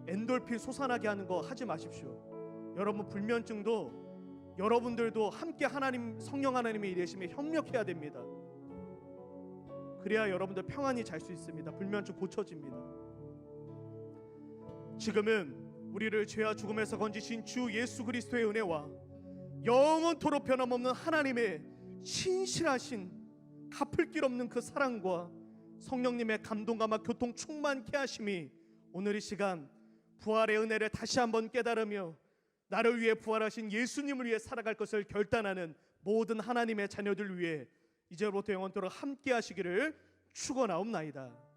B: 엔돌핀 솟아나게 하는 거 하지 마십시오. 여러분 불면증도 여러분들도 함께 하나님 성령 하나님의 일하심에 협력해야 됩니다. 그래야 여러분들 평안히 잘 수 있습니다. 불면증 고쳐집니다. 지금은 우리를 죄와 죽음에서 건지신 주 예수 그리스도의 은혜와 영원토록 변함없는 하나님의 신실하신 갚을 길 없는 그 사랑과 성령님의 감동과 교통 충만케 하심이 오늘 이 시간 부활의 은혜를 다시 한번 깨달으며 나를 위해 부활하신 예수님을 위해 살아갈 것을 결단하는 모든 하나님의 자녀들 위해 이제부터 영원토록 함께 하시기를 축원하옵나이다.